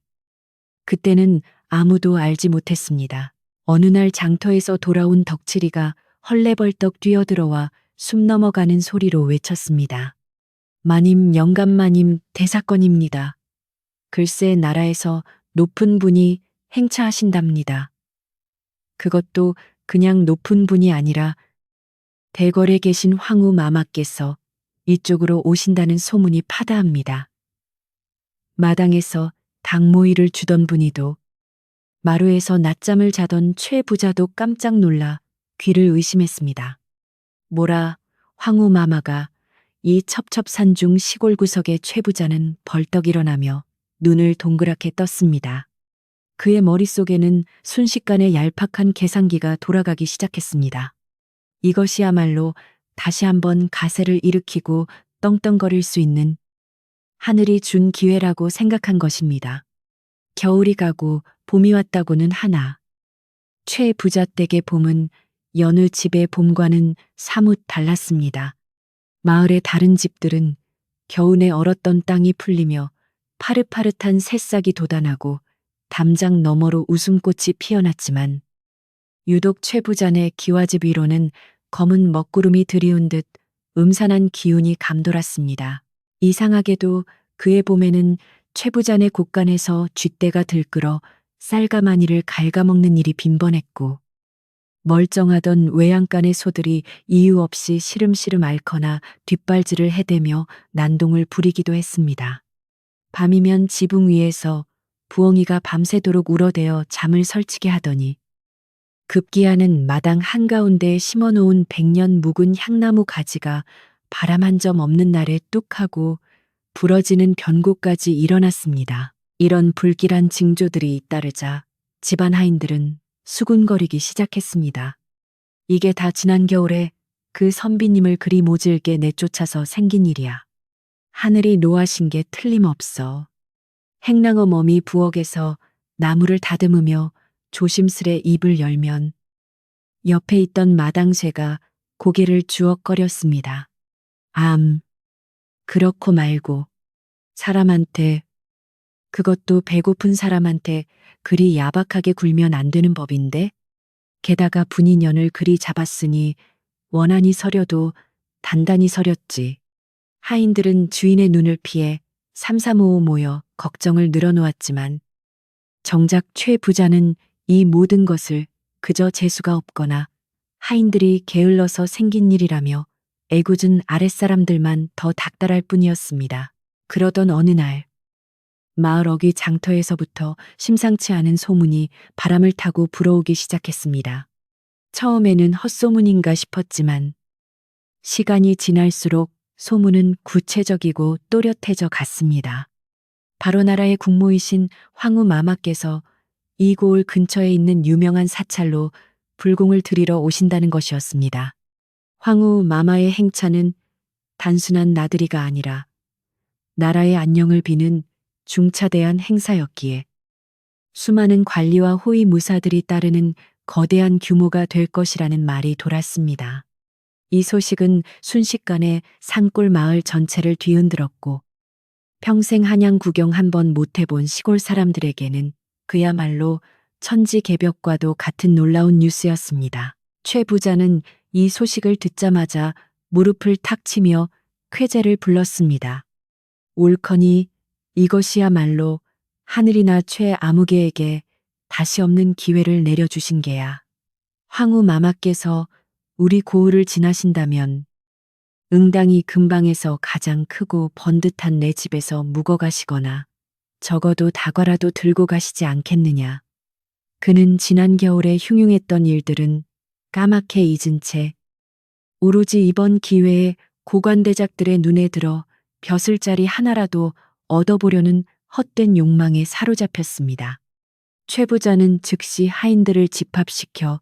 그때는 아무도 알지 못했습니다. 어느 날 장터에서 돌아온 덕칠이가 헐레벌떡 뛰어들어와 숨 넘어가는 소리로 외쳤습니다. 마님 영감마님 대사건입니다. 글쎄 나라에서 높은 분이 행차하신답니다. 그것도 그냥 높은 분이 아니라 대궐에 계신 황후 마마께서 이쪽으로 오신다는 소문이 파다합니다. 마당에서 닭모이를 주던 분이도 마루에서 낮잠을 자던 최 부자도 깜짝 놀라 귀를 의심했습니다. 뭐라 황후 마마가 이 첩첩산중 시골 구석의 최 부자는 벌떡 일어나며 눈을 동그랗게 떴습니다. 그의 머릿속에는 순식간에 얄팍한 계산기가 돌아가기 시작했습니다. 이것이야말로 다시 한번 가세를 일으키고 떵떵거릴 수 있는 하늘이 준 기회라고 생각한 것입니다. 겨울이 가고 봄이 왔다고는 하나 최 부자 댁의 봄은 여느 집의 봄과는 사뭇 달랐습니다. 마을의 다른 집들은 겨우내 얼었던 땅이 풀리며 파릇파릇한 새싹이 돋아나고 담장 너머로 웃음꽃이 피어났지만 유독 최 부자네 기와집 위로는 검은 먹구름이 드리운 듯 음산한 기운이 감돌았습니다. 이상하게도 그의 봄에는 최 부자네 곳간에서 쥐떼가 들끓어 쌀가마니를 갉아먹는 일이 빈번했고 멀쩡하던 외양간의 소들이 이유 없이 시름시름 앓거나 뒷발질을 해대며 난동을 부리기도 했습니다. 밤이면 지붕 위에서 부엉이가 밤새도록 울어대어 잠을 설치게 하더니 급기야는 마당 한가운데에 심어놓은 100년 묵은 향나무 가지가 바람 한 점 없는 날에 뚝 하고 부러지는 변고까지 일어났습니다. 이런 불길한 징조들이 잇따르자 집안 하인들은 수군거리기 시작했습니다. 이게 다 지난 겨울에 그 선비님을 그리 모질게 내쫓아서 생긴 일이야. 하늘이 노하신 게 틀림없어. 행랑어 머미 부엌에서 나무를 다듬으며 조심스레 입을 열면 옆에 있던 마당쇠가 고개를 주걱거렸습니다. 그렇고 말고 사람한테 그것도 배고픈 사람한테 그리 야박하게 굴면 안 되는 법인데 게다가 분이년을 그리 잡았으니 원한이 서려도 단단히 서렸지. 하인들은 주인의 눈을 피해 삼삼오오 모여 걱정을 늘어놓았지만 정작 최 부자는 이 모든 것을 그저 재수가 없거나 하인들이 게을러서 생긴 일이라며 애꿎은 아랫사람들만 더 닥달할 뿐이었습니다. 그러던 어느 날 마을 어귀 장터에서부터 심상치 않은 소문이 바람을 타고 불어오기 시작했습니다. 처음에는 헛소문인가 싶었지만 시간이 지날수록 소문은 구체적이고 또렷해져 갔습니다. 바로 나라의 국모이신 황후 마마께서 이 고을 근처에 있는 유명한 사찰로 불공을 드리러 오신다는 것이었습니다. 황후 마마의 행차는 단순한 나들이가 아니라 나라의 안녕을 비는 중차대한 행사였기에 수많은 관리와 호위 무사들이 따르는 거대한 규모가 될 것이라는 말이 돌았습니다. 이 소식은 순식간에 산골 마을 전체를 뒤흔들었고 평생 한양 구경 한 번 못 해본 시골 사람들에게는 그야말로 천지개벽과도 같은 놀라운 뉴스였습니다. 최 부자는 이 소식을 듣자마자 무릎을 탁 치며 쾌재를 불렀습니다. 옳거니 이것이야말로 하늘이나 최 아무개에게 다시 없는 기회를 내려주신 게야. 황후 마마께서 우리 고을을 지나신다면 응당이 근방에서 가장 크고 번듯한 내 집에서 묵어가시거나 적어도 다과라도 들고 가시지 않겠느냐. 그는 지난 겨울에 흉흉했던 일들은 까맣게 잊은 채 오로지 이번 기회에 고관대작들의 눈에 들어 벼슬자리 하나라도 얻어보려는 헛된 욕망에 사로잡혔습니다. 최 부자는 즉시 하인들을 집합시켜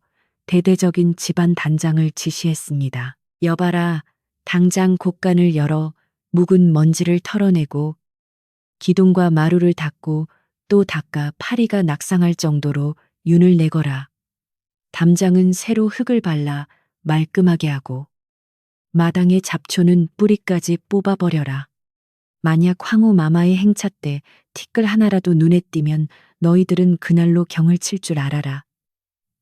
대대적인 집안 단장을 지시했습니다. 여봐라, 당장 곳간을 열어 묵은 먼지를 털어내고 기둥과 마루를 닦고 또 닦아 파리가 낙상할 정도로 윤을 내거라. 담장은 새로 흙을 발라 말끔하게 하고 마당의 잡초는 뿌리까지 뽑아버려라. 만약 황후 마마의 행차 때 티끌 하나라도 눈에 띄면 너희들은 그날로 경을 칠 줄 알아라.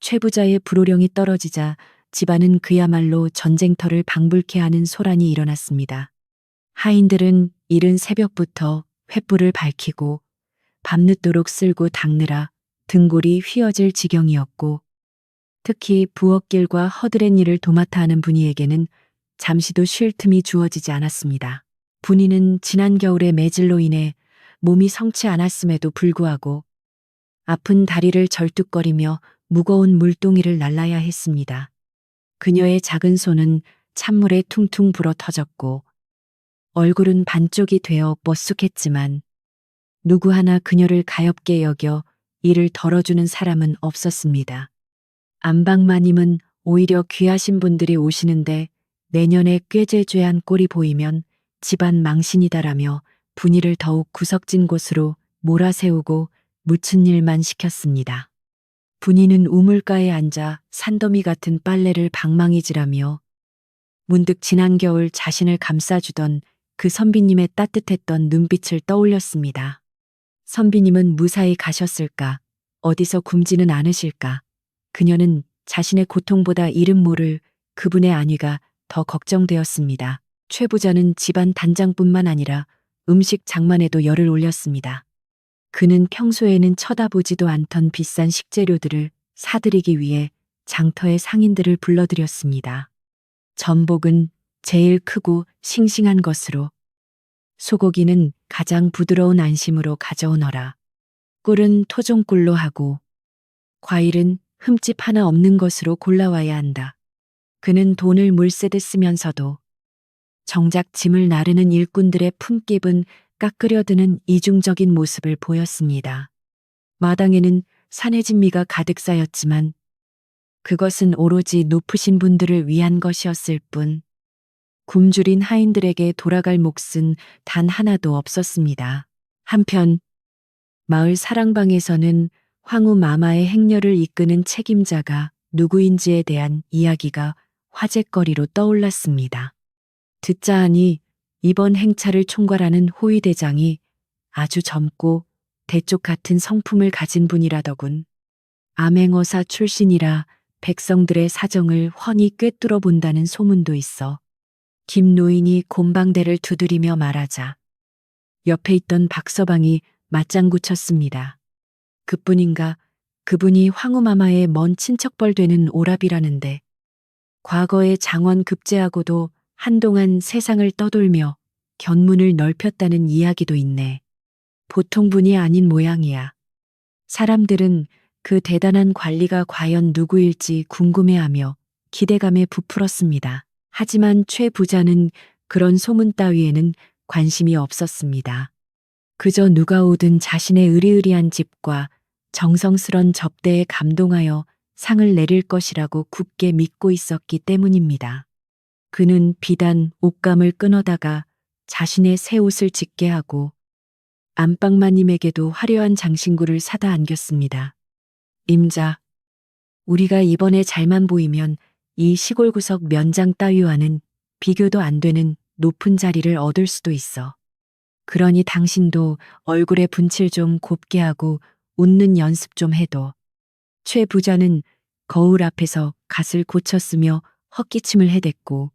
최 부자의 불호령이 떨어지자 집안은 그야말로 전쟁터를 방불케 하는 소란이 일어났습니다. 하인들은 이른 새벽부터 횃불을 밝히고 밤늦도록 쓸고 닦느라 등골이 휘어질 지경이었고 특히 부엌길과 허드렛 일을 도맡아 하는 분이에게는 잠시도 쉴 틈이 주어지지 않았습니다. 분이는 지난 겨울의 매질로 인해 몸이 성치 않았음에도 불구하고 아픈 다리를 절뚝거리며 무거운 물동이를 날라야 했습니다. 그녀의 작은 손은 찬물에 퉁퉁 불어 터졌고 얼굴은 반쪽이 되어 뻗쑥했지만 누구 하나 그녀를 가엾게 여겨 이를 덜어주는 사람은 없었습니다. 안방마님은 오히려 귀하신 분들이 오시는데 내년에 꾀죄죄한 꼴이 보이면 집안 망신이다라며 분위를 더욱 구석진 곳으로 몰아세우고 묻힌 일만 시켰습니다. 분이는 우물가에 앉아 산더미 같은 빨래를 방망이질하며 문득 지난 겨울 자신을 감싸주던 그 선비님의 따뜻했던 눈빛을 떠올렸습니다. 선비님은 무사히 가셨을까? 어디서 굶지는 않으실까? 그녀는 자신의 고통보다 이름 모를 그분의 안위가 더 걱정되었습니다. 최 부자는 집안 단장뿐만 아니라 음식 장만에도 열을 올렸습니다. 그는 평소에는 쳐다보지도 않던 비싼 식재료들을 사들이기 위해 장터의 상인들을 불러들였습니다. 전복은 제일 크고 싱싱한 것으로, 소고기는 가장 부드러운 안심으로 가져오너라. 꿀은 토종꿀로 하고, 과일은 흠집 하나 없는 것으로 골라와야 한다. 그는 돈을 물새듯 쓰면서도 정작 짐을 나르는 일꾼들의 품깁은 깎으려드는 이중적인 모습을 보였습니다. 마당에는 산해진미가 가득 쌓였지만 그것은 오로지 높으신 분들을 위한 것이었을 뿐 굶주린 하인들에게 돌아갈 몫은 단 하나도 없었습니다. 한편 마을 사랑방에서는 황후 마마의 행렬을 이끄는 책임자가 누구인지에 대한 이야기가 화제거리로 떠올랐습니다. 듣자 하니 이번 행차를 총괄하는 호위대장이 아주 젊고 대쪽 같은 성품을 가진 분이라더군. 암행어사 출신이라 백성들의 사정을 훤히 꿰뚫어 본다는 소문도 있어 김 노인이 곰방대를 두드리며 말하자 옆에 있던 박서방이 맞장구 쳤습니다. 그뿐인가 그분이 황후마마의 먼 친척벌 되는 오랍이라는데 과거에 장원 급제하고도 한동안 세상을 떠돌며 견문을 넓혔다는 이야기도 있네. 보통 분이 아닌 모양이야. 사람들은 그 대단한 관리가 과연 누구일지 궁금해하며 기대감에 부풀었습니다. 하지만 최 부자는 그런 소문 따위에는 관심이 없었습니다. 그저 누가 오든 자신의 으리으리한 집과 정성스런 접대에 감동하여 상을 내릴 것이라고 굳게 믿고 있었기 때문입니다. 그는 비단 옷감을 끊어다가 자신의 새 옷을 짓게 하고 안방마님에게도 화려한 장신구를 사다 안겼습니다. 임자, 우리가 이번에 잘만 보이면 이 시골 구석 면장 따위와는 비교도 안 되는 높은 자리를 얻을 수도 있어. 그러니 당신도 얼굴에 분칠 좀 곱게 하고 웃는 연습 좀 해도. 최 부자는 거울 앞에서 갓을 고쳤으며 헛기침을 해댔고,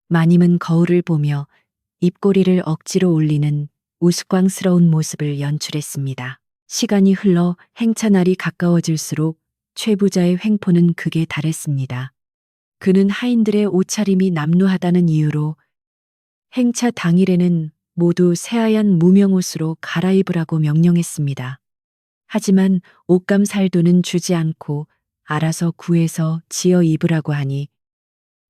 마님은 거울을 보며 입꼬리를 억지로 올리는 우스꽝스러운 모습을 연출했습니다. 시간이 흘러 행차 날이 가까워질수록 최 부자의 횡포는 극에 달했습니다. 그는 하인들의 옷차림이 남루하다는 이유로 행차 당일에는 모두 새하얀 무명옷으로 갈아입으라고 명령했습니다. 하지만 옷감 살도는 주지 않고 알아서 구해서 지어 입으라고 하니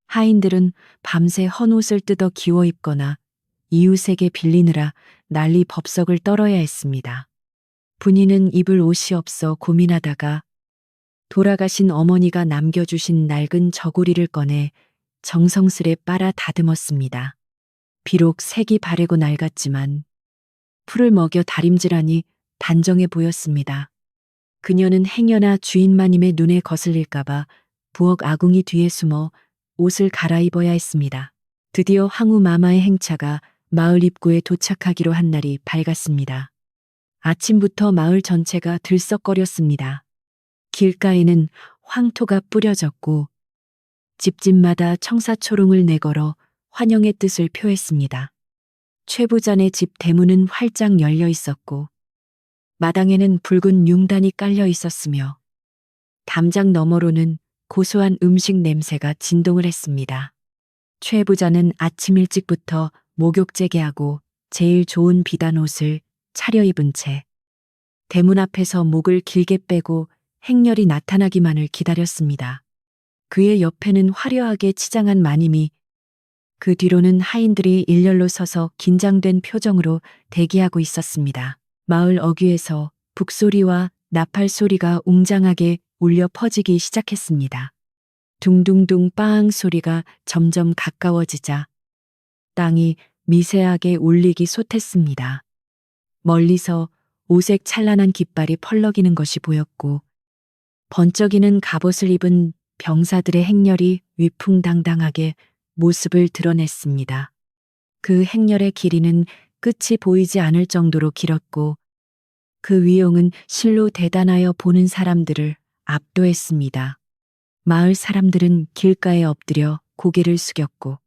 하인들은 밤새 헌옷을 뜯어 기워 입거나 이웃에게 빌리느라 난리 법석을 떨어야 했습니다. 분이는 입을 옷이 없어 고민하다가 돌아가신 어머니가 남겨주신 낡은 저고리를 꺼내 정성스레 빨아 다듬었습니다. 비록 색이 바래고 낡았지만 풀을 먹여 다림질하니 단정해 보였습니다. 그녀는 행여나 주인마님의 눈에 거슬릴까봐 부엌 아궁이 뒤에 숨어 옷을 갈아입어야 했습니다. 드디어 황후마마의 행차가 마을 입구에 도착하기로 한 날이 밝았습니다. 아침부터 마을 전체가 들썩거렸습니다. 길가에는 황토가 뿌려졌고 집집마다 청사초롱을 내걸어 환영의 뜻을 표했습니다. 최 부자네 집 대문은 활짝 열려 있었고 마당에는 붉은 융단이 깔려 있었으며 담장 너머로는 고소한 음식 냄새가 진동을 했습니다. 최 부자는 아침 일찍부터 목욕제게하고 제일 좋은 비단 옷을 차려입은 채 대문 앞에서 목을 길게 빼고 행렬이 나타나기만을 기다렸습니다. 그의 옆에는 화려하게 치장한 마님이, 그 뒤로는 하인들이 일렬로 서서 긴장된 표정으로 대기하고 있었습니다. 마을 어귀에서 북소리와 나팔 소리가 웅장하게 울려 퍼지기 시작했습니다. 둥둥둥 빵 소리가 점점 가까워지자 땅이 미세하게 울리기 솟했습니다. 멀리서 오색 찬란한 깃발이 펄럭이는 것이 보였고 번쩍이는 갑옷을 입은 병사들의 행렬이 위풍당당하게 모습을 드러냈습니다. 그 행렬의 길이는 끝이 보이지 않을 정도로 길었고 그 위용은 실로 대단하여 보는 사람들을 압도했습니다. 마을 사람들은 길가에 엎드려 고개를 숙였고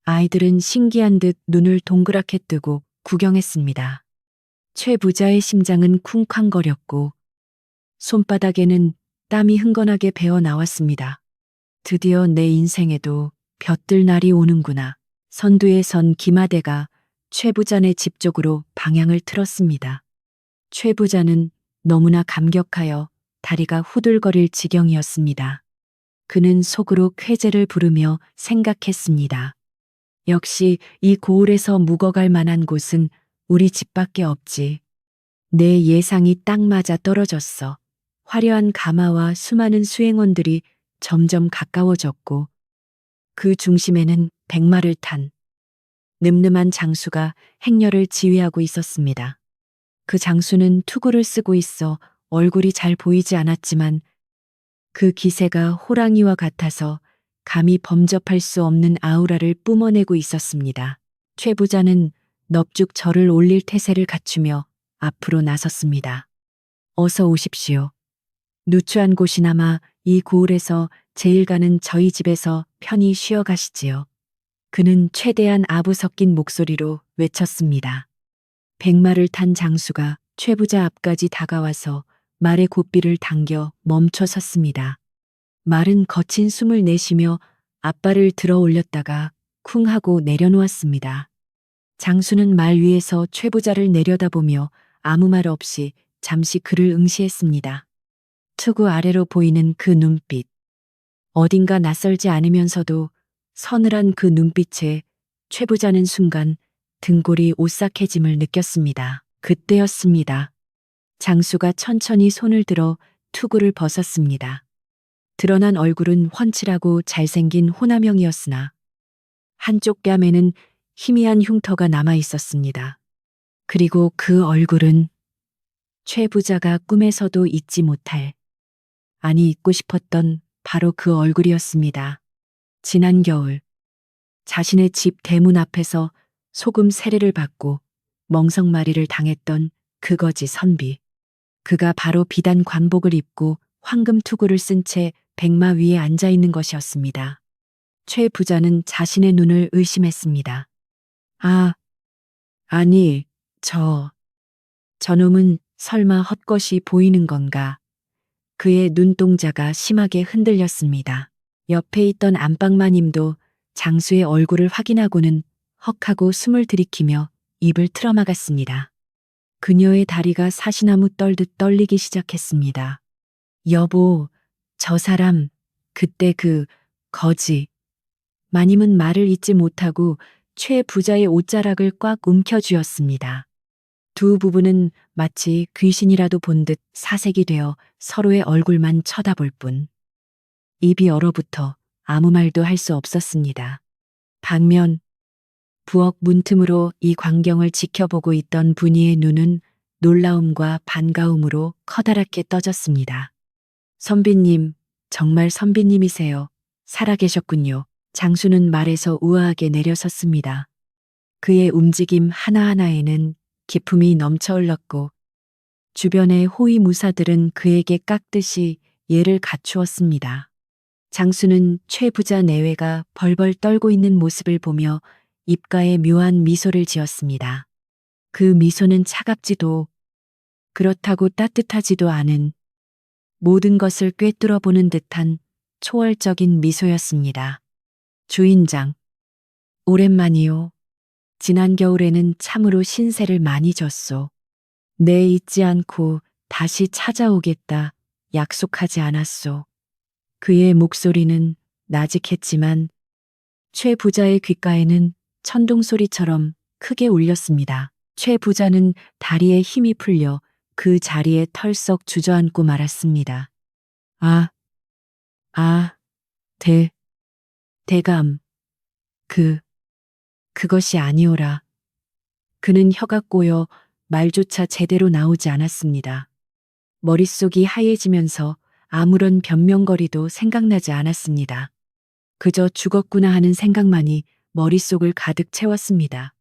아이들은 신기한 듯 눈을 동그랗게 뜨고 구경했습니다. 최 부자의 심장은 쿵쾅거렸고 손바닥에는 땀이 흥건하게 배어 나왔습니다. 드디어 내 인생에도 볕들 날이 오는구나. 선두에 선 기마대가 최 부자네 집 쪽으로 방향을 틀었습니다. 최 부자는 너무나 감격하여 다리가 후들거릴 지경이었습니다. 그는 속으로 쾌재를 부르며 생각했습니다. 역시 이 고을에서 묵어갈 만한 곳은 우리 집밖에 없지. 내 예상이 딱 맞아 떨어졌어. 화려한 가마와 수많은 수행원들이 점점 가까워졌고 그 중심에는 백마를 탄 늠름한 장수가 행렬을 지휘하고 있었습니다. 그 장수는 투구를 쓰고 있어 얼굴이 잘 보이지 않았지만 그 기세가 호랑이와 같아서 감히 범접할 수 없는 아우라를 뿜어내고 있었습니다. 최 부자는 넙죽 절을 올릴 태세를 갖추며 앞으로 나섰습니다. 어서 오십시오. 누추한 곳이나마 이 고을에서 제일 가는 저희 집에서 편히 쉬어 가시지요. 그는 최대한 아부 섞인 목소리로 외쳤습니다. 백마를 탄 장수가 최 부자 앞까지 다가와서 말의 고삐를 당겨 멈춰 섰습니다. 말은 거친 숨을 내쉬며 앞발을 들어 올렸다가 쿵 하고 내려놓았습니다. 장수는 말 위에서 최 부자를 내려다보며 아무 말 없이 잠시 그를 응시했습니다. 투구 아래로 보이는 그 눈빛. 어딘가 낯설지 않으면서도 서늘한 그 눈빛에 최 부자는 순간 등골이 오싹해짐을 느꼈습니다. 그때였습니다. 장수가 천천히 손을 들어 투구를 벗었습니다. 드러난 얼굴은 훤칠하고 잘생긴 호남형이었으나 한쪽 뺨에는 희미한 흉터가 남아 있었습니다. 그리고 그 얼굴은 최 부자가 꿈에서도 잊지 못할, 아니 잊고 싶었던 바로 그 얼굴이었습니다. 지난 겨울 자신의 집 대문 앞에서 소금 세례를 받고 멍석마리를 당했던 그 거지 선비. 그가 바로 비단 관복을 입고 황금 투구를 쓴 채 백마 위에 앉아 있는 것이었습니다. 최 부자는 자신의 눈을 의심했습니다. 아, 아니, 저놈은 설마 헛것이 보이는 건가? 그의 눈동자가 심하게 흔들렸습니다. 옆에 있던 안방마님도 장수의 얼굴을 확인하고는 헉하고 숨을 들이키며 입을 틀어막았습니다. 그녀의 다리가 사시나무 떨듯 떨리기 시작했습니다. 여보, 저 사람, 그때 그 거지. 마님은 말을 잇지 못하고 최 부자의 옷자락을 꽉 움켜쥐었습니다. 두 부부는 마치 귀신이라도 본 듯 사색이 되어 서로의 얼굴만 쳐다볼 뿐. 입이 얼어붙어 아무 말도 할 수 없었습니다. 반면 부엌 문틈으로 이 광경을 지켜보고 있던 분이의 눈은 놀라움과 반가움으로 커다랗게 떠졌습니다. 선비님, 정말 선비님이세요. 살아계셨군요. 장수는 말에서 우아하게 내려섰습니다. 그의 움직임 하나하나에는 기품이 넘쳐 흘렀고 주변의 호위무사들은 그에게 깍듯이 예를 갖추었습니다. 장수는 최 부자 내외가 벌벌 떨고 있는 모습을 보며 입가에 묘한 미소를 지었습니다. 그 미소는 차갑지도 그렇다고 따뜻하지도 않은 모든 것을 꿰뚫어 보는 듯한 초월적인 미소였습니다. 주인장, 오랜만이요. 지난 겨울에는 참으로 신세를 많이 졌소. 내 잊지 않고 다시 찾아오겠다 약속하지 않았소. 그의 목소리는 나직했지만 최 부자의 귓가에는 천둥 소리처럼 크게 울렸습니다. 최 부자는 다리에 힘이 풀려 그 자리에 털썩 주저앉고 말았습니다. 아, 대감, 그것이 아니오라. 그는 혀가 꼬여 말조차 제대로 나오지 않았습니다. 머릿속이 하얘지면서 아무런 변명거리도 생각나지 않았습니다. 그저 죽었구나 하는 생각만이 머릿속을 가득 채웠습니다.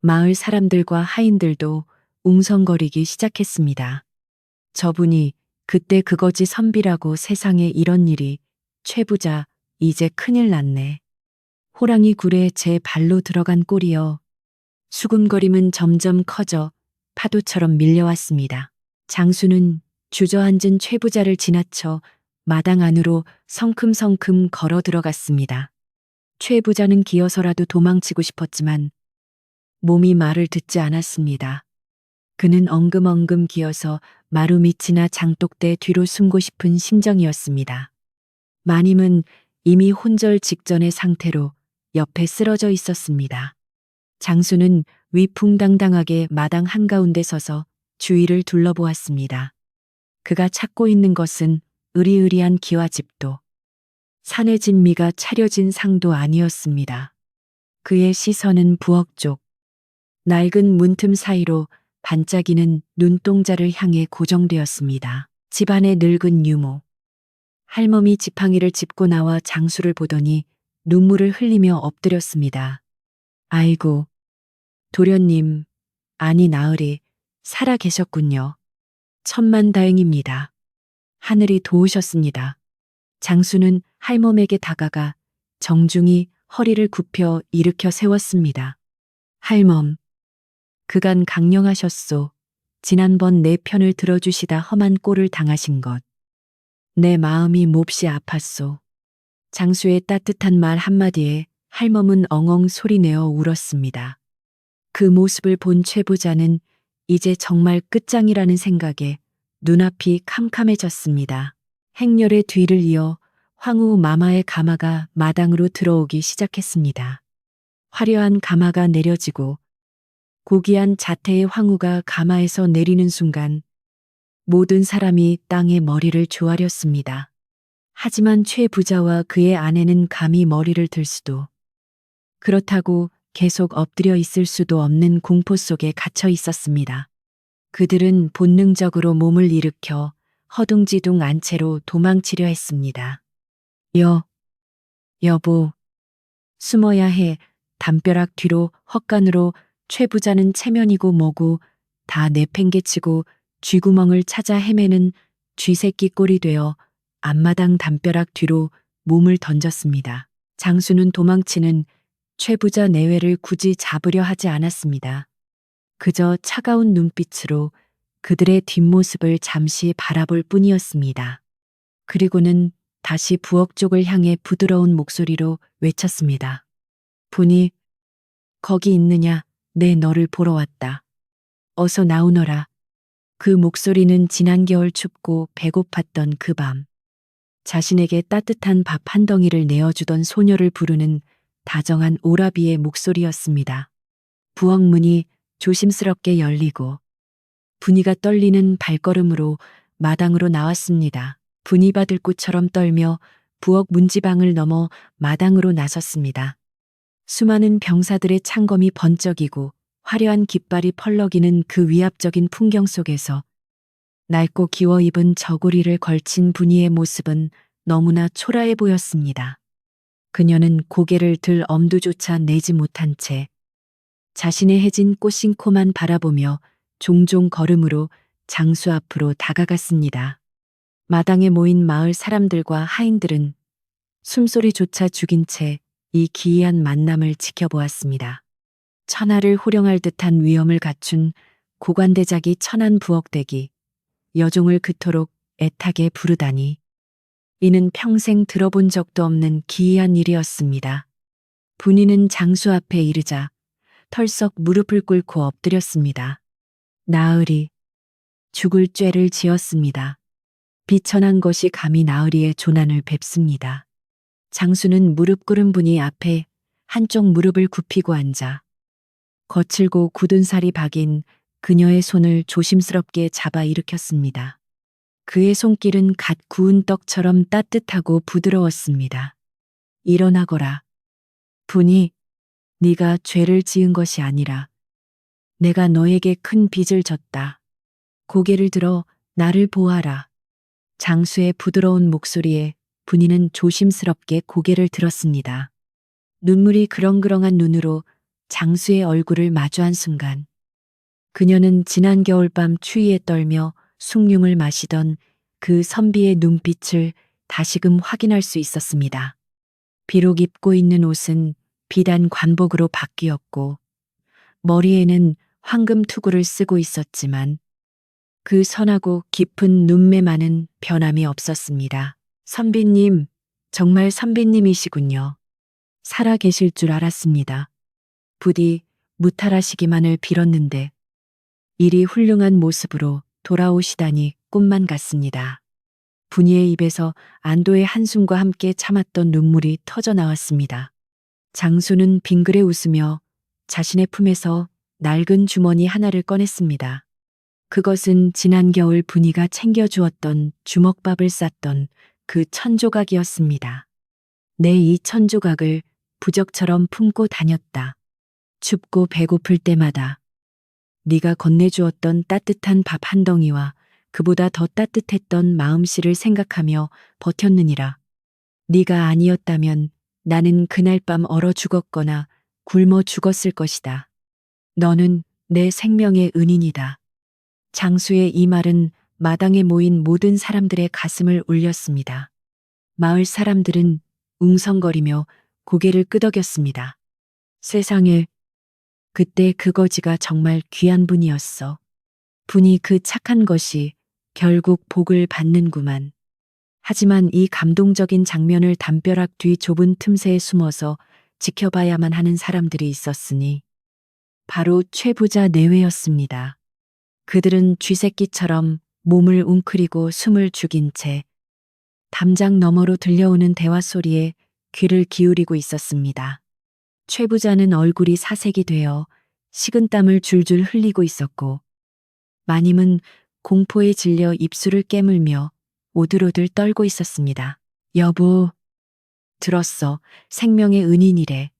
마을 사람들과 하인들도 웅성거리기 시작했습니다. 저분이 그때 그거지 선비라고 세상에 이런 일이, 최 부자, 이제 큰일 났네. 호랑이 굴에 제 발로 들어간 꼴이여. 수군거림은 점점 커져 파도처럼 밀려왔습니다. 장수는 주저앉은 최 부자를 지나쳐 마당 안으로 성큼성큼 걸어 들어갔습니다. 최 부자는 기어서라도 도망치고 싶었지만 몸이 말을 듣지 않았습니다. 그는 엉금엉금 기어서 마루 밑이나 장독대 뒤로 숨고 싶은 심정이었습니다. 마님은 이미 혼절 직전의 상태로 옆에 쓰러져 있었습니다. 장수는 위풍당당하게 마당 한가운데 서서 주위를 둘러보았습니다. 그가 찾고 있는 것은 으리으리한 기와집도 산의 진미가 차려진 상도 아니었습니다. 그의 시선은 부엌 쪽 낡은 문틈 사이로 반짝이는 눈동자를 향해 고정되었습니다. 집안의 늙은 유모 할멈이 지팡이를 짚고 나와 장수를 보더니 눈물을 흘리며 엎드렸습니다. 아이고, 도련님, 아니 나으리, 살아 계셨군요. 천만다행입니다. 하늘이 도우셨습니다. 장수는 할멈에게 다가가 정중히 허리를 굽혀 일으켜 세웠습니다. 할멈, 그간 강령하셨소. 지난번 내 편을 들어주시다 험한 꼴을 당하신 것. 내 마음이 몹시 아팠소. 장수의 따뜻한 말 한마디에 할멈은 엉엉 소리내어 울었습니다. 그 모습을 본 최 부자는 이제 정말 끝장이라는 생각에 눈앞이 캄캄해졌습니다. 행렬의 뒤를 이어 황후 마마의 가마가 마당으로 들어오기 시작했습니다. 화려한 가마가 내려지고 고귀한 자태의 황후가 가마에서 내리는 순간 모든 사람이 땅에 머리를 조아렸습니다. 하지만 최 부자와 그의 아내는 감히 머리를 들 수도 그렇다고 계속 엎드려 있을 수도 없는 공포 속에 갇혀 있었습니다. 그들은 본능적으로 몸을 일으켜 허둥지둥 안 채로 도망치려 했습니다. 여보, 숨어야 해. 담벼락 뒤로 헛간으로 최 부자는 체면이고 뭐고 다 내팽개치고 쥐구멍을 찾아 헤매는 쥐새끼 꼴이 되어 앞마당 담벼락 뒤로 몸을 던졌습니다. 장수는 도망치는 최 부자 내외를 굳이 잡으려 하지 않았습니다. 그저 차가운 눈빛으로 그들의 뒷모습을 잠시 바라볼 뿐이었습니다. 그리고는 다시 부엌 쪽을 향해 부드러운 목소리로 외쳤습니다. 분이 거기 있느냐? 내 너를 보러 왔다. 어서 나오너라. 그 목소리는 지난 겨울 춥고 배고팠던 그 밤, 자신에게 따뜻한 밥 한 덩이를 내어주던 소녀를 부르는 다정한 오라비의 목소리였습니다. 부엌 문이 조심스럽게 열리고 분이가 떨리는 발걸음으로 마당으로 나왔습니다. 분이 받을 꽃처럼 떨며 부엌 문지방을 넘어 마당으로 나섰습니다. 수많은 병사들의 창검이 번쩍이고 화려한 깃발이 펄럭이는 그 위압적인 풍경 속에서 낡고 기워 입은 저고리를 걸친 분이의 모습은 너무나 초라해 보였습니다. 그녀는 고개를 들 엄두조차 내지 못한 채 자신의 해진 꽃신코만 바라보며 종종 걸음으로 장수 앞으로 다가갔습니다. 마당에 모인 마을 사람들과 하인들은 숨소리조차 죽인 채 이 기이한 만남을 지켜보았습니다. 천하를 호령할 듯한 위엄을 갖춘 고관대작이 천안 부엌대기, 여종을 그토록 애타게 부르다니. 이는 평생 들어본 적도 없는 기이한 일이었습니다. 분이는 장수 앞에 이르자 털썩 무릎을 꿇고 엎드렸습니다. 나으리, 죽을 죄를 지었습니다. 비천한 것이 감히 나으리의 조난을 뵙습니다. 장수는 무릎 꿇은 분이 앞에 한쪽 무릎을 굽히고 앉아 거칠고 굳은 살이 박인 그녀의 손을 조심스럽게 잡아 일으켰습니다. 그의 손길은 갓 구운 떡처럼 따뜻하고 부드러웠습니다. 일어나거라. 분이 네가 죄를 지은 것이 아니라 내가 너에게 큰 빚을 졌다. 고개를 들어 나를 보아라. 장수의 부드러운 목소리에 분이는 조심스럽게 고개를 들었습니다. 눈물이 그렁그렁한 눈으로 장수의 얼굴을 마주한 순간 그녀는 지난 겨울밤 추위에 떨며 숭늉을 마시던 그 선비의 눈빛을 다시금 확인할 수 있었습니다. 비록 입고 있는 옷은 비단 관복으로 바뀌었고 머리에는 황금 투구를 쓰고 있었지만 그 선하고 깊은 눈매만은 변함이 없었습니다. 선비님, 정말 선비님이시군요. 살아 계실 줄 알았습니다. 부디 무탈하시기만을 빌었는데 이리 훌륭한 모습으로 돌아오시다니 꿈만 같습니다. 분이의 입에서 안도의 한숨과 함께 참았던 눈물이 터져 나왔습니다. 장수는 빙그레 웃으며 자신의 품에서 낡은 주머니 하나를 꺼냈습니다. 그것은 지난 겨울 분이가 챙겨주었던 주먹밥을 쌌던 그 천조각이었습니다. 내 이 천조각을 부적처럼 품고 다녔다. 춥고 배고플 때마다 네가 건네주었던 따뜻한 밥 한 덩이와 그보다 더 따뜻했던 마음씨를 생각하며 버텼느니라. 네가 아니었다면 나는 그날 밤 얼어 죽었거나 굶어 죽었을 것이다. 너는 내 생명의 은인이다. 장수의 이 말은 마당에 모인 모든 사람들의 가슴을 울렸습니다. 마을 사람들은 웅성거리며 고개를 끄덕였습니다. 세상에, 그때 그 거지가 정말 귀한 분이었어. 분이 그 착한 것이 결국 복을 받는구만. 하지만 이 감동적인 장면을 담벼락 뒤 좁은 틈새에 숨어서 지켜봐야만 하는 사람들이 있었으니 바로 최 부자 내외였습니다. 그들은 쥐새끼처럼 몸을 웅크리고 숨을 죽인 채 담장 너머로 들려오는 대화 소리에 귀를 기울이고 있었습니다. 최 부자는 얼굴이 사색이 되어 식은땀을 줄줄 흘리고 있었고 마님은 공포에 질려 입술을 깨물며 오들오들 떨고 있었습니다. 여보, 들었어. 생명의 은인이래.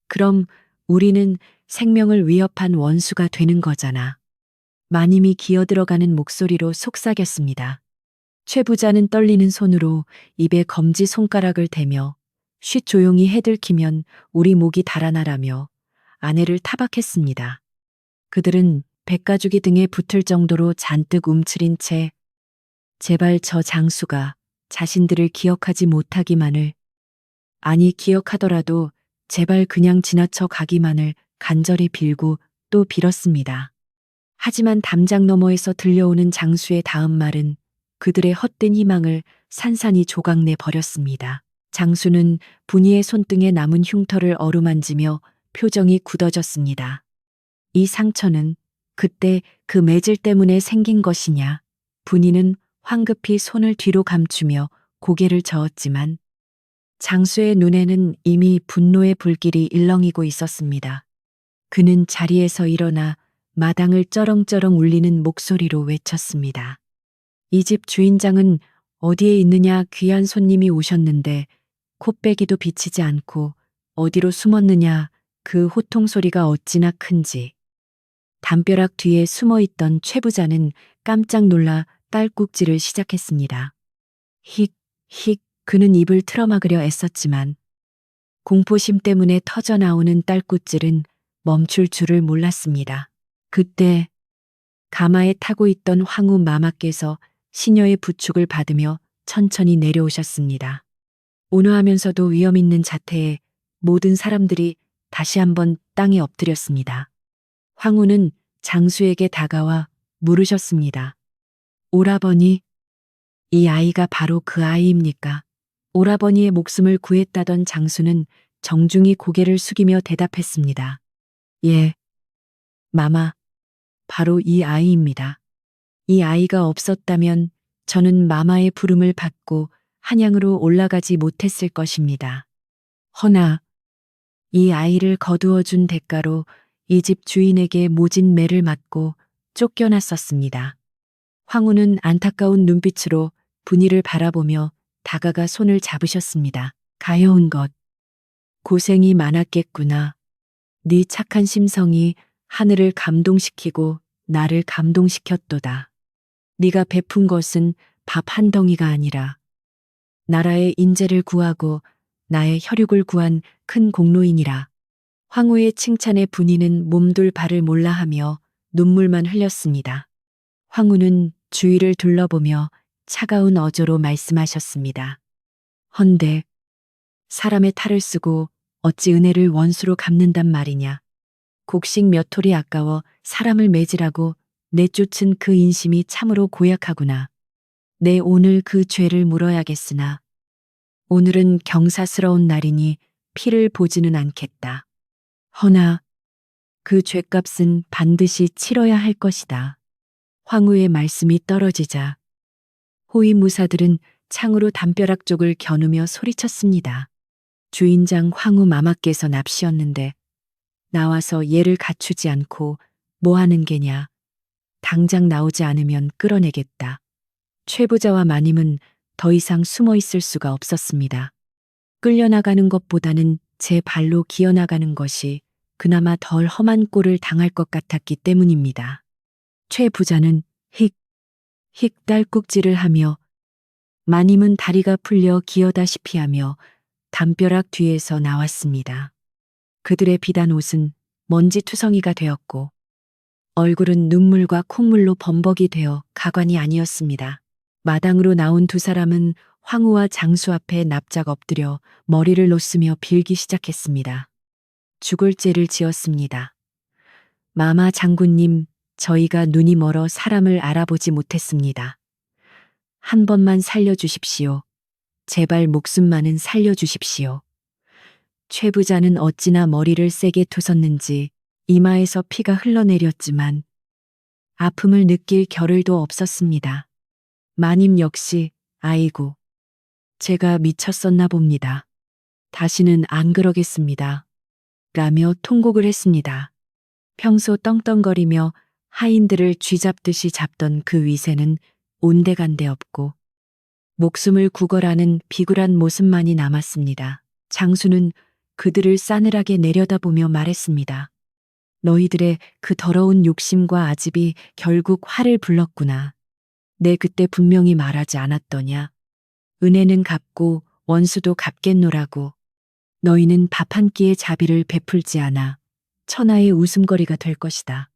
그럼 우리는 생명을 위협한 원수가 되는 거잖아. 마님이 기어들어가는 목소리로 속삭였습니다. 최 부자는 떨리는 손으로 입에 검지 손가락을 대며 쉿 조용히 해들키면 우리 목이 달아나라며 아내를 타박했습니다. 그들은 백가죽이 등에 붙을 정도로 잔뜩 움츠린 채 제발 저 장수가 자신들을 기억하지 못하기만을, 아니 기억하더라도 제발 그냥 지나쳐 가기만을 간절히 빌고 또 빌었습니다. 하지만 담장 너머에서 들려오는 장수의 다음 말은 그들의 헛된 희망을 산산이 조각내 버렸습니다. 장수는 분이의 손등에 남은 흉터를 어루만지며 표정이 굳어졌습니다. 이 상처는 그때 그 매질 때문에 생긴 것이냐? 분이는 황급히 손을 뒤로 감추며 고개를 저었지만 장수의 눈에는 이미 분노의 불길이 일렁이고 있었습니다. 그는 자리에서 일어나 마당을 쩌렁쩌렁 울리는 목소리로 외쳤습니다. 이 집 주인장은 어디에 있느냐? 귀한 손님이 오셨는데 코빼기도 비치지 않고 어디로 숨었느냐? 그 호통 소리가 어찌나 큰지. 담벼락 뒤에 숨어 있던 최 부자는 깜짝 놀라 딸꾹질을 시작했습니다. 힉, 힉, 그는 입을 틀어막으려 애썼지만 공포심 때문에 터져나오는 딸꾹질은 멈출 줄을 몰랐습니다. 그때 가마에 타고 있던 황후 마마께서 시녀의 부축을 받으며 천천히 내려오셨습니다. 온화하면서도 위험 있는 자태에 모든 사람들이 다시 한번 땅에 엎드렸습니다. 황후는 장수에게 다가와 물으셨습니다. 오라버니, 이 아이가 바로 그 아이입니까? 오라버니의 목숨을 구했다던 장수는 정중히 고개를 숙이며 대답했습니다. 예, 마마, 바로 이 아이입니다. 이 아이가 없었다면 저는 마마의 부름을 받고 한양으로 올라가지 못했을 것입니다. 허나 이 아이를 거두어 준 대가로 이 집 주인에게 모진 매를 맞고 쫓겨났었습니다. 황후는 안타까운 눈빛으로 분이를 바라보며 다가가 손을 잡으셨습니다. 가여운 것, 고생이 많았겠구나. 네 착한 심성이 하늘을 감동시키고 나를 감동시켰도다. 네가 베푼 것은 밥 한 덩이가 아니라 나라의 인재를 구하고 나의 혈육을 구한 큰 공로이니라. 황후의 칭찬에 분이는 몸둘 바를 몰라하며 눈물만 흘렸습니다. 황후는 주위를 둘러보며 차가운 어조로 말씀하셨습니다. 헌데 사람의 탈을 쓰고 어찌 은혜를 원수로 갚는단 말이냐. 곡식 몇 톨이 아까워 사람을 매질하고 내쫓은 그 인심이 참으로 고약하구나. 내 오늘 그 죄를 물어야겠으나 오늘은 경사스러운 날이니 피를 보지는 않겠다. 허나 그 죄값은 반드시 치러야 할 것이다. 황후의 말씀이 떨어지자 호위무사들은 창으로 담벼락 쪽을 겨누며 소리쳤습니다. 주인장 황후 마마께서 납시었는데 나와서 예를 갖추지 않고 뭐 하는 게냐. 당장 나오지 않으면 끌어내겠다. 최 부자와 마님은 더 이상 숨어 있을 수가 없었습니다. 끌려나가는 것보다는 제 발로 기어나가는 것이 그나마 덜 험한 꼴을 당할 것 같았기 때문입니다. 최 부자는 힉 딸꾹질을 하며 마님은 다리가 풀려 기어다시피 하며 담벼락 뒤에서 나왔습니다. 그들의 비단 옷은 먼지 투성이가 되었고 얼굴은 눈물과 콧물로 범벅이 되어 가관이 아니었습니다. 마당으로 나온 두 사람은 황후와 장수 앞에 납작 엎드려 머리를 놓으며 빌기 시작했습니다. 죽을 죄를 지었습니다. 마마 장군님, 저희가 눈이 멀어 사람을 알아보지 못했습니다. 한 번만 살려주십시오. 제발 목숨만은 살려주십시오. 최 부자는 어찌나 머리를 세게 투섰는지 이마에서 피가 흘러내렸지만 아픔을 느낄 겨를도 없었습니다. 마님 역시 아이고, 제가 미쳤었나 봅니다. 다시는 안 그러겠습니다. 라며 통곡을 했습니다. 평소 떵떵거리며 하인들을 쥐잡듯이 잡던 그 위세는 온데간데 없고 목숨을 구걸하는 비굴한 모습만이 남았습니다. 장수는 그들을 싸늘하게 내려다보며 말했습니다. 너희들의 그 더러운 욕심과 아집이 결국 화를 불렀구나. 내 그때 분명히 말하지 않았더냐. 은혜는 갚고 원수도 갚겠노라고. 너희는 밥 한 끼의 자비를 베풀지 않아 천하의 웃음거리가 될 것이다.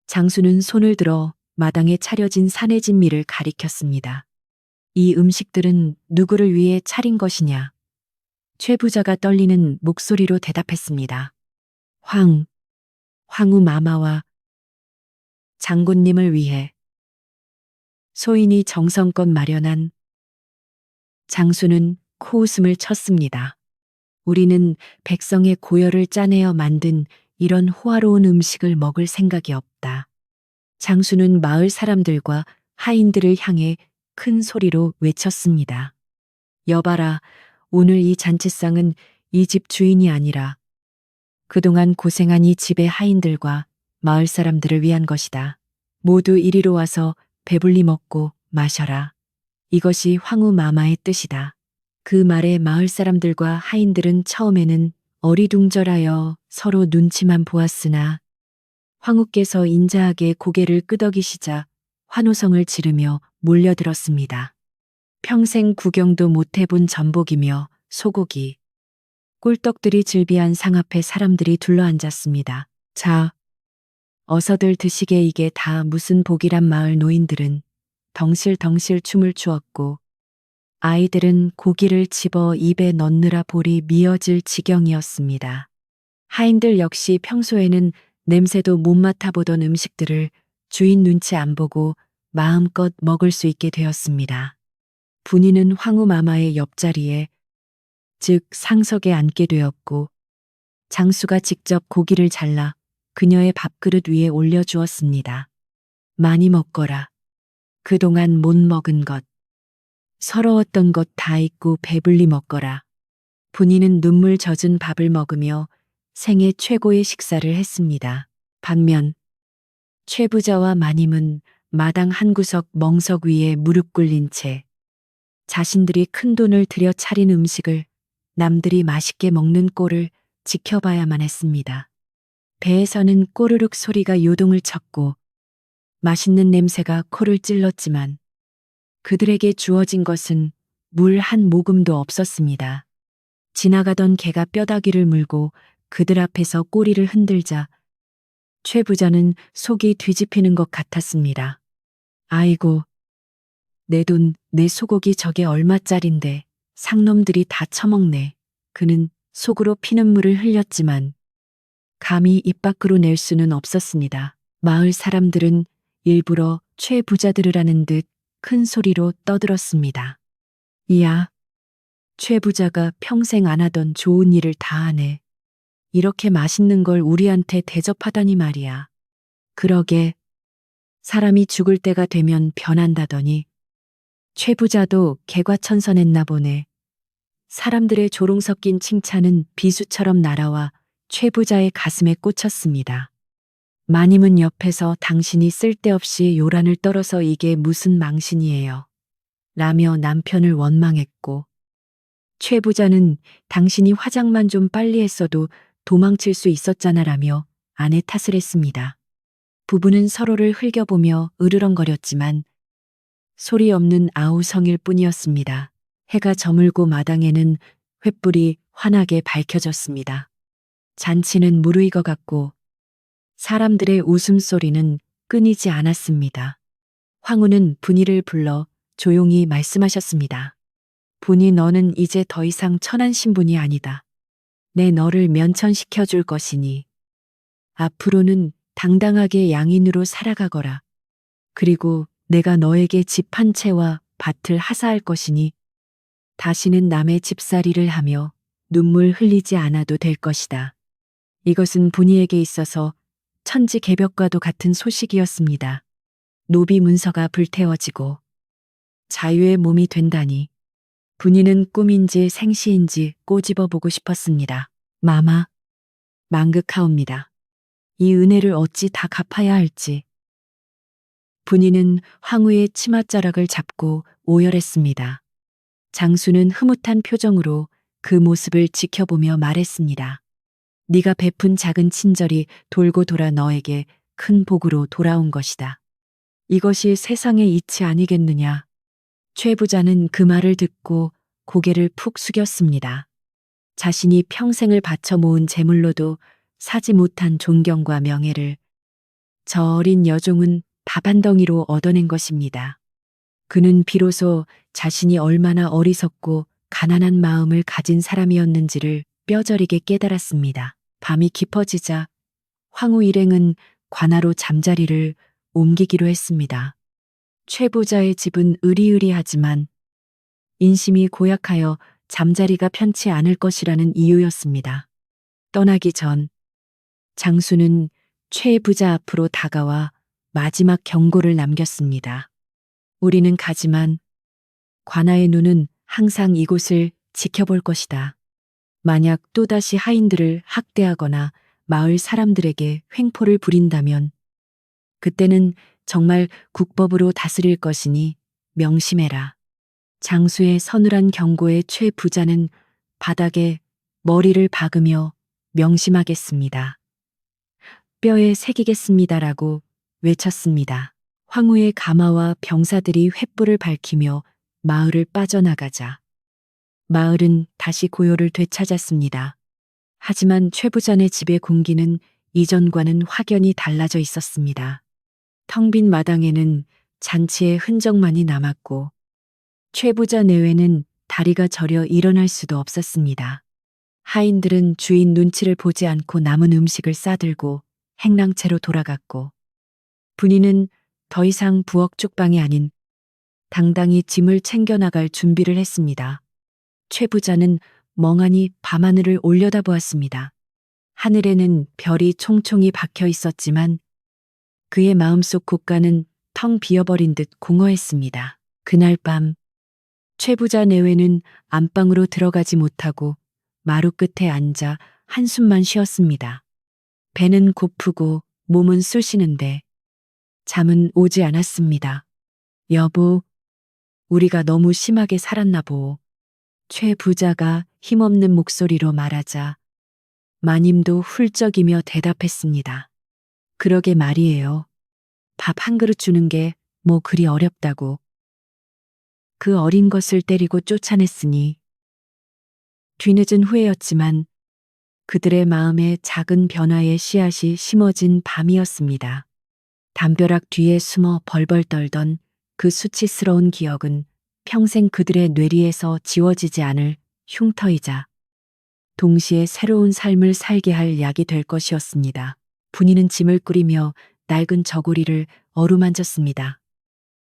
장수는 손을 들어 마당에 차려진 산의 진미를 가리켰습니다. 이 음식들은 누구를 위해 차린 것이냐? 최 부자가 떨리는 목소리로 대답했습니다. 황후 마마와 장군님을 위해. 소인이 정성껏 마련한. 장수는 코웃음을 쳤습니다. 우리는 백성의 고열을 짜내어 만든 이런 호화로운 음식을 먹을 생각이 없다. 장수는 마을 사람들과 하인들을 향해 큰 소리로 외쳤습니다. 여봐라, 오늘 이 잔치상은 이 집 주인이 아니라 그동안 고생한 이 집의 하인들과 마을 사람들을 위한 것이다. 모두 이리로 와서 배불리 먹고 마셔라. 이것이 황후 마마의 뜻이다. 그 말에 마을 사람들과 하인들은 처음에는 어리둥절하여 서로 눈치만 보았으나 황후께서 인자하게 고개를 끄덕이시자 환호성을 지르며 몰려들었습니다. 평생 구경도 못 해본 전복이며 소고기, 꿀떡들이 즐비한 상 앞에 사람들이 둘러앉았습니다. 자, 어서들 드시게. 이게 다 무슨 복이란. 마을 노인들은 덩실덩실 춤을 추었고 아이들은 고기를 집어 입에 넣느라 볼이 미어질 지경이었습니다. 하인들 역시 평소에는 냄새도 못 맡아보던 음식들을 주인 눈치 안 보고 마음껏 먹을 수 있게 되었습니다. 분이는 황후 마마의 옆자리에, 즉 상석에 앉게 되었고 장수가 직접 고기를 잘라 그녀의 밥그릇 위에 올려주었습니다. 많이 먹거라. 그동안 못 먹은 것, 서러웠던 것 다 잊고 배불리 먹거라. 분이는 눈물 젖은 밥을 먹으며 생애 최고의 식사를 했습니다. 반면 최 부자와 마님은 마당 한 구석 멍석 위에 무릎 꿇린 채 자신들이 큰 돈을 들여 차린 음식을 남들이 맛있게 먹는 꼴을 지켜봐야만 했습니다. 배에서는 꼬르륵 소리가 요동을 쳤고 맛있는 냄새가 코를 찔렀지만 그들에게 주어진 것은 물 한 모금도 없었습니다. 지나가던 개가 뼈다귀를 물고 그들 앞에서 꼬리를 흔들자 최 부자는 속이 뒤집히는 것 같았습니다. 아이고, 내 돈, 내 소고기 저게 얼마짜린데 상놈들이 다 처먹네. 그는 속으로 피눈물을 흘렸지만 감히 입 밖으로 낼 수는 없었습니다. 마을 사람들은 일부러 최 부자 들으라는 듯 큰 소리로 떠들었습니다. 이야, 최 부자가 평생 안 하던 좋은 일을 다 하네. 이렇게 맛있는 걸 우리한테 대접하다니 말이야. 그러게, 사람이 죽을 때가 되면 변한다더니 최 부자도 개과천선했나 보네. 사람들의 조롱 섞인 칭찬은 비수처럼 날아와 최 부자의 가슴에 꽂혔습니다. 마님은 옆에서 당신이 쓸데없이 요란을 떨어서 이게 무슨 망신이에요. 라며 남편을 원망했고 최 부자는 당신이 화장만 좀 빨리 했어도 도망칠 수 있었잖아 라며 아내 탓을 했습니다. 부부는 서로를 흘겨보며 으르렁거렸지만 소리 없는 아우성일 뿐이었습니다. 해가 저물고 마당에는 횃불이 환하게 밝혀졌습니다. 잔치는 무르익어갔고 사람들의 웃음소리는 끊이지 않았습니다. 황후는 분이를 불러 조용히 말씀하셨습니다. 분이, 너는 이제 더 이상 천한 신분이 아니다. 내 너를 면천시켜 줄 것이니 앞으로는 당당하게 양인으로 살아가거라. 그리고 내가 너에게 집 한 채와 밭을 하사할 것이니 다시는 남의 집살이를 하며 눈물 흘리지 않아도 될 것이다. 이것은 분이에게 있어서 천지개벽과도 같은 소식이었습니다. 노비 문서가 불태워지고 자유의 몸이 된다니 분이는 꿈인지 생시인지 꼬집어 보고 싶었습니다. 마마, 망극하옵니다. 이 은혜를 어찌 다 갚아야 할지. 분이는 황후의 치맛자락을 잡고 오열했습니다. 장수는 흐뭇한 표정으로 그 모습을 지켜보며 말했습니다. 네가 베푼 작은 친절이 돌고 돌아 너에게 큰 복으로 돌아온 것이다. 이것이 세상의 이치 아니겠느냐. 최 부자는 그 말을 듣고 고개를 푹 숙였습니다. 자신이 평생을 바쳐 모은 재물로도 사지 못한 존경과 명예를 저 어린 여종은 밥 한 덩이로 얻어낸 것입니다. 그는 비로소 자신이 얼마나 어리석고 가난한 마음을 가진 사람이었는지를 뼈저리게 깨달았습니다. 밤이 깊어지자 황후 일행은 관하로 잠자리를 옮기기로 했습니다. 최 부자의 집은 으리으리하지만 인심이 고약하여 잠자리가 편치 않을 것이라는 이유였습니다. 떠나기 전 장수는 최 부자 앞으로 다가와 마지막 경고를 남겼습니다. 우리는 가지만 관아의 눈은 항상 이곳을 지켜볼 것이다. 만약 또다시 하인들을 학대하거나 마을 사람들에게 횡포를 부린다면 그때는 정말 국법으로 다스릴 것이니 명심해라. 장수의 서늘한 경고에 최 부자는 바닥에 머리를 박으며 명심하겠습니다. 뼈에 새기겠습니다라고 외쳤습니다. 황후의 가마와 병사들이 횃불을 밝히며 마을을 빠져나가자 마을은 다시 고요를 되찾았습니다. 하지만 최 부자의 집의 공기는 이전과는 확연히 달라져 있었습니다. 텅 빈 마당에는 잔치의 흔적만이 남았고 최 부자 내외는 다리가 저려 일어날 수도 없었습니다. 하인들은 주인 눈치를 보지 않고 남은 음식을 싸들고 행랑채로 돌아갔고 분이는 더 이상 부엌 쪽방이 아닌 당당히 짐을 챙겨나갈 준비를 했습니다. 최 부자는 멍하니 밤하늘을 올려다보았습니다. 하늘에는 별이 총총히 박혀 있었지만 그의 마음속 곳간은 텅 비어버린 듯 공허했습니다. 그날 밤 최 부자 내외는 안방으로 들어가지 못하고 마루 끝에 앉아 한숨만 쉬었습니다. 배는 고프고 몸은 쑤시는데 잠은 오지 않았습니다. 여보, 우리가 너무 심하게 살았나 보. 최 부자가 힘없는 목소리로 말하자 마님도 훌쩍이며 대답했습니다. 그러게 말이에요. 밥 한 그릇 주는 게 뭐 그리 어렵다고. 그 어린 것을 때리고 쫓아냈으니 뒤늦은 후회였지만 그들의 마음에 작은 변화의 씨앗이 심어진 밤이었습니다. 담벼락 뒤에 숨어 벌벌 떨던 그 수치스러운 기억은 평생 그들의 뇌리에서 지워지지 않을 흉터이자 동시에 새로운 삶을 살게 할 약이 될 것이었습니다. 분이는 짐을 꾸리며 낡은 저고리를 어루만졌습니다.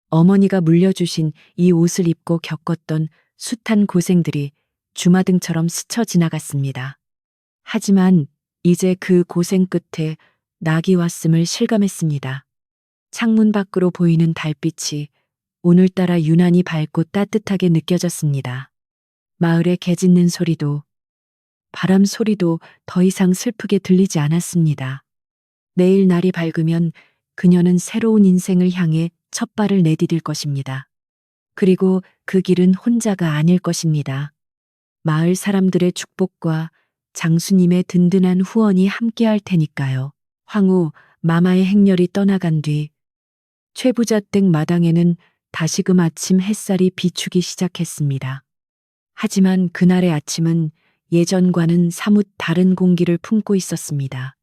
어머니가 물려주신 이 옷을 입고 겪었던 숱한 고생들이 주마등처럼 스쳐 지나갔습니다. 하지만 이제 그 고생 끝에 낙이 왔음을 실감했습니다. 창문 밖으로 보이는 달빛이 오늘따라 유난히 밝고 따뜻하게 느껴졌습니다. 마을의 개 짖는 소리도 바람 소리도 더 이상 슬프게 들리지 않았습니다. 내일 날이 밝으면 그녀는 새로운 인생을 향해 첫 발을 내디딜 것입니다. 그리고 그 길은 혼자가 아닐 것입니다. 마을 사람들의 축복과 장수님의 든든한 후원이 함께할 테니까요. 황후 마마의 행렬이 떠나간 뒤 최 부자 댁 마당에는 다시금 아침 햇살이 비추기 시작했습니다. 하지만 그날의 아침은 예전과는 사뭇 다른 공기를 품고 있었습니다.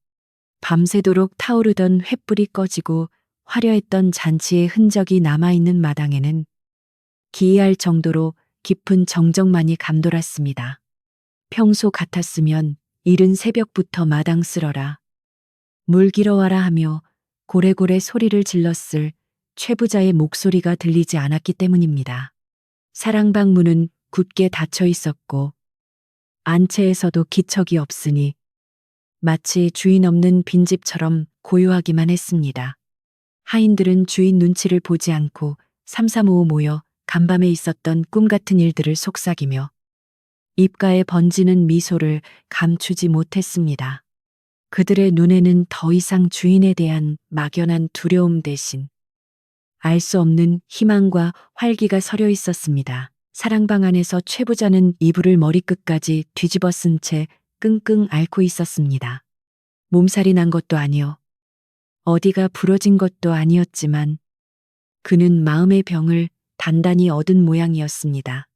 밤새도록 타오르던 횃불이 꺼지고 화려했던 잔치의 흔적이 남아있는 마당에는 기이할 정도로 깊은 정적만이 감돌았습니다. 평소 같았으면 이른 새벽부터 마당 쓸어라, 물 길어와라 하며 고래고래 소리를 질렀을 최 부자의 목소리가 들리지 않았기 때문입니다. 사랑방 문은 굳게 닫혀 있었고 안채에서도 기척이 없으니 마치 주인 없는 빈집처럼 고요하기만 했습니다. 하인들은 주인 눈치를 보지 않고 삼삼오오 모여 간밤에 있었던 꿈 같은 일들을 속삭이며 입가에 번지는 미소를 감추지 못했습니다. 그들의 눈에는 더 이상 주인에 대한 막연한 두려움 대신 알 수 없는 희망과 활기가 서려 있었습니다. 사랑방 안에서 최 부자는 이불을 머리끝까지 뒤집어 쓴 채 끙끙 앓고 있었습니다. 몸살이 난 것도 아니요, 어디가 부러진 것도 아니었지만 그는 마음의 병을 단단히 얻은 모양이었습니다.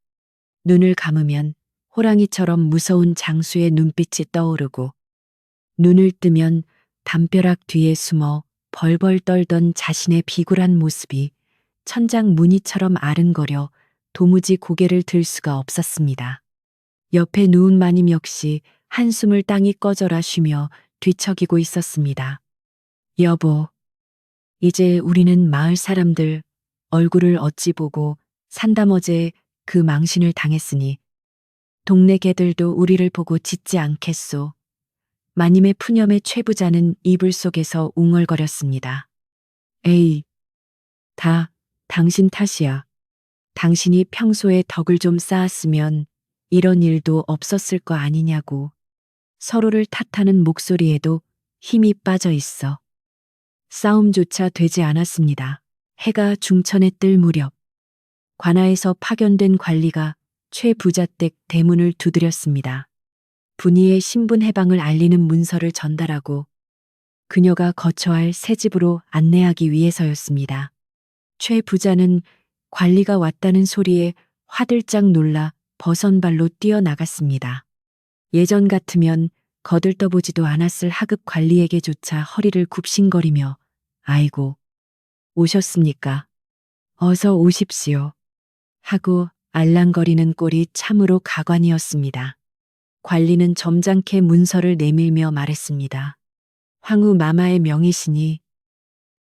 눈을 감으면 호랑이처럼 무서운 장수의 눈빛이 떠오르고 눈을 뜨면 담벼락 뒤에 숨어 벌벌 떨던 자신의 비굴한 모습이 천장 무늬처럼 아른거려 도무지 고개를 들 수가 없었습니다. 옆에 누운 마님 역시 한숨을 땅이 꺼져라 쉬며 뒤척이고 있었습니다. 여보, 이제 우리는 마을 사람들 얼굴을 어찌 보고 산다머제 그 망신을 당했으니 동네 개들도 우리를 보고 짖지 않겠소. 마님의 푸념의 최부자는 이불 속에서 웅얼거렸습니다. 에이, 다 당신 탓이야. 당신이 평소에 덕을 좀 쌓았으면 이런 일도 없었을 거 아니냐고. 서로를 탓하는 목소리에도 힘이 빠져 있어. 싸움조차 되지 않았습니다. 해가 중천에 뜰 무렵 관아에서 파견된 관리가 최 부자댁 대문을 두드렸습니다. 분이의 신분 해방을 알리는 문서를 전달하고 그녀가 거처할 새 집으로 안내하기 위해서였습니다. 최 부자는 관리가 왔다는 소리에 화들짝 놀라 버선발로 뛰어나갔습니다. 예전 같으면 거들떠보지도 않았을 하급 관리에게조차 허리를 굽신거리며 아이고, 오셨습니까? 어서 오십시오. 하고 알랑거리는 꼴이 참으로 가관이었습니다. 관리는 점잖게 문서를 내밀며 말했습니다. 황후 마마의 명이시니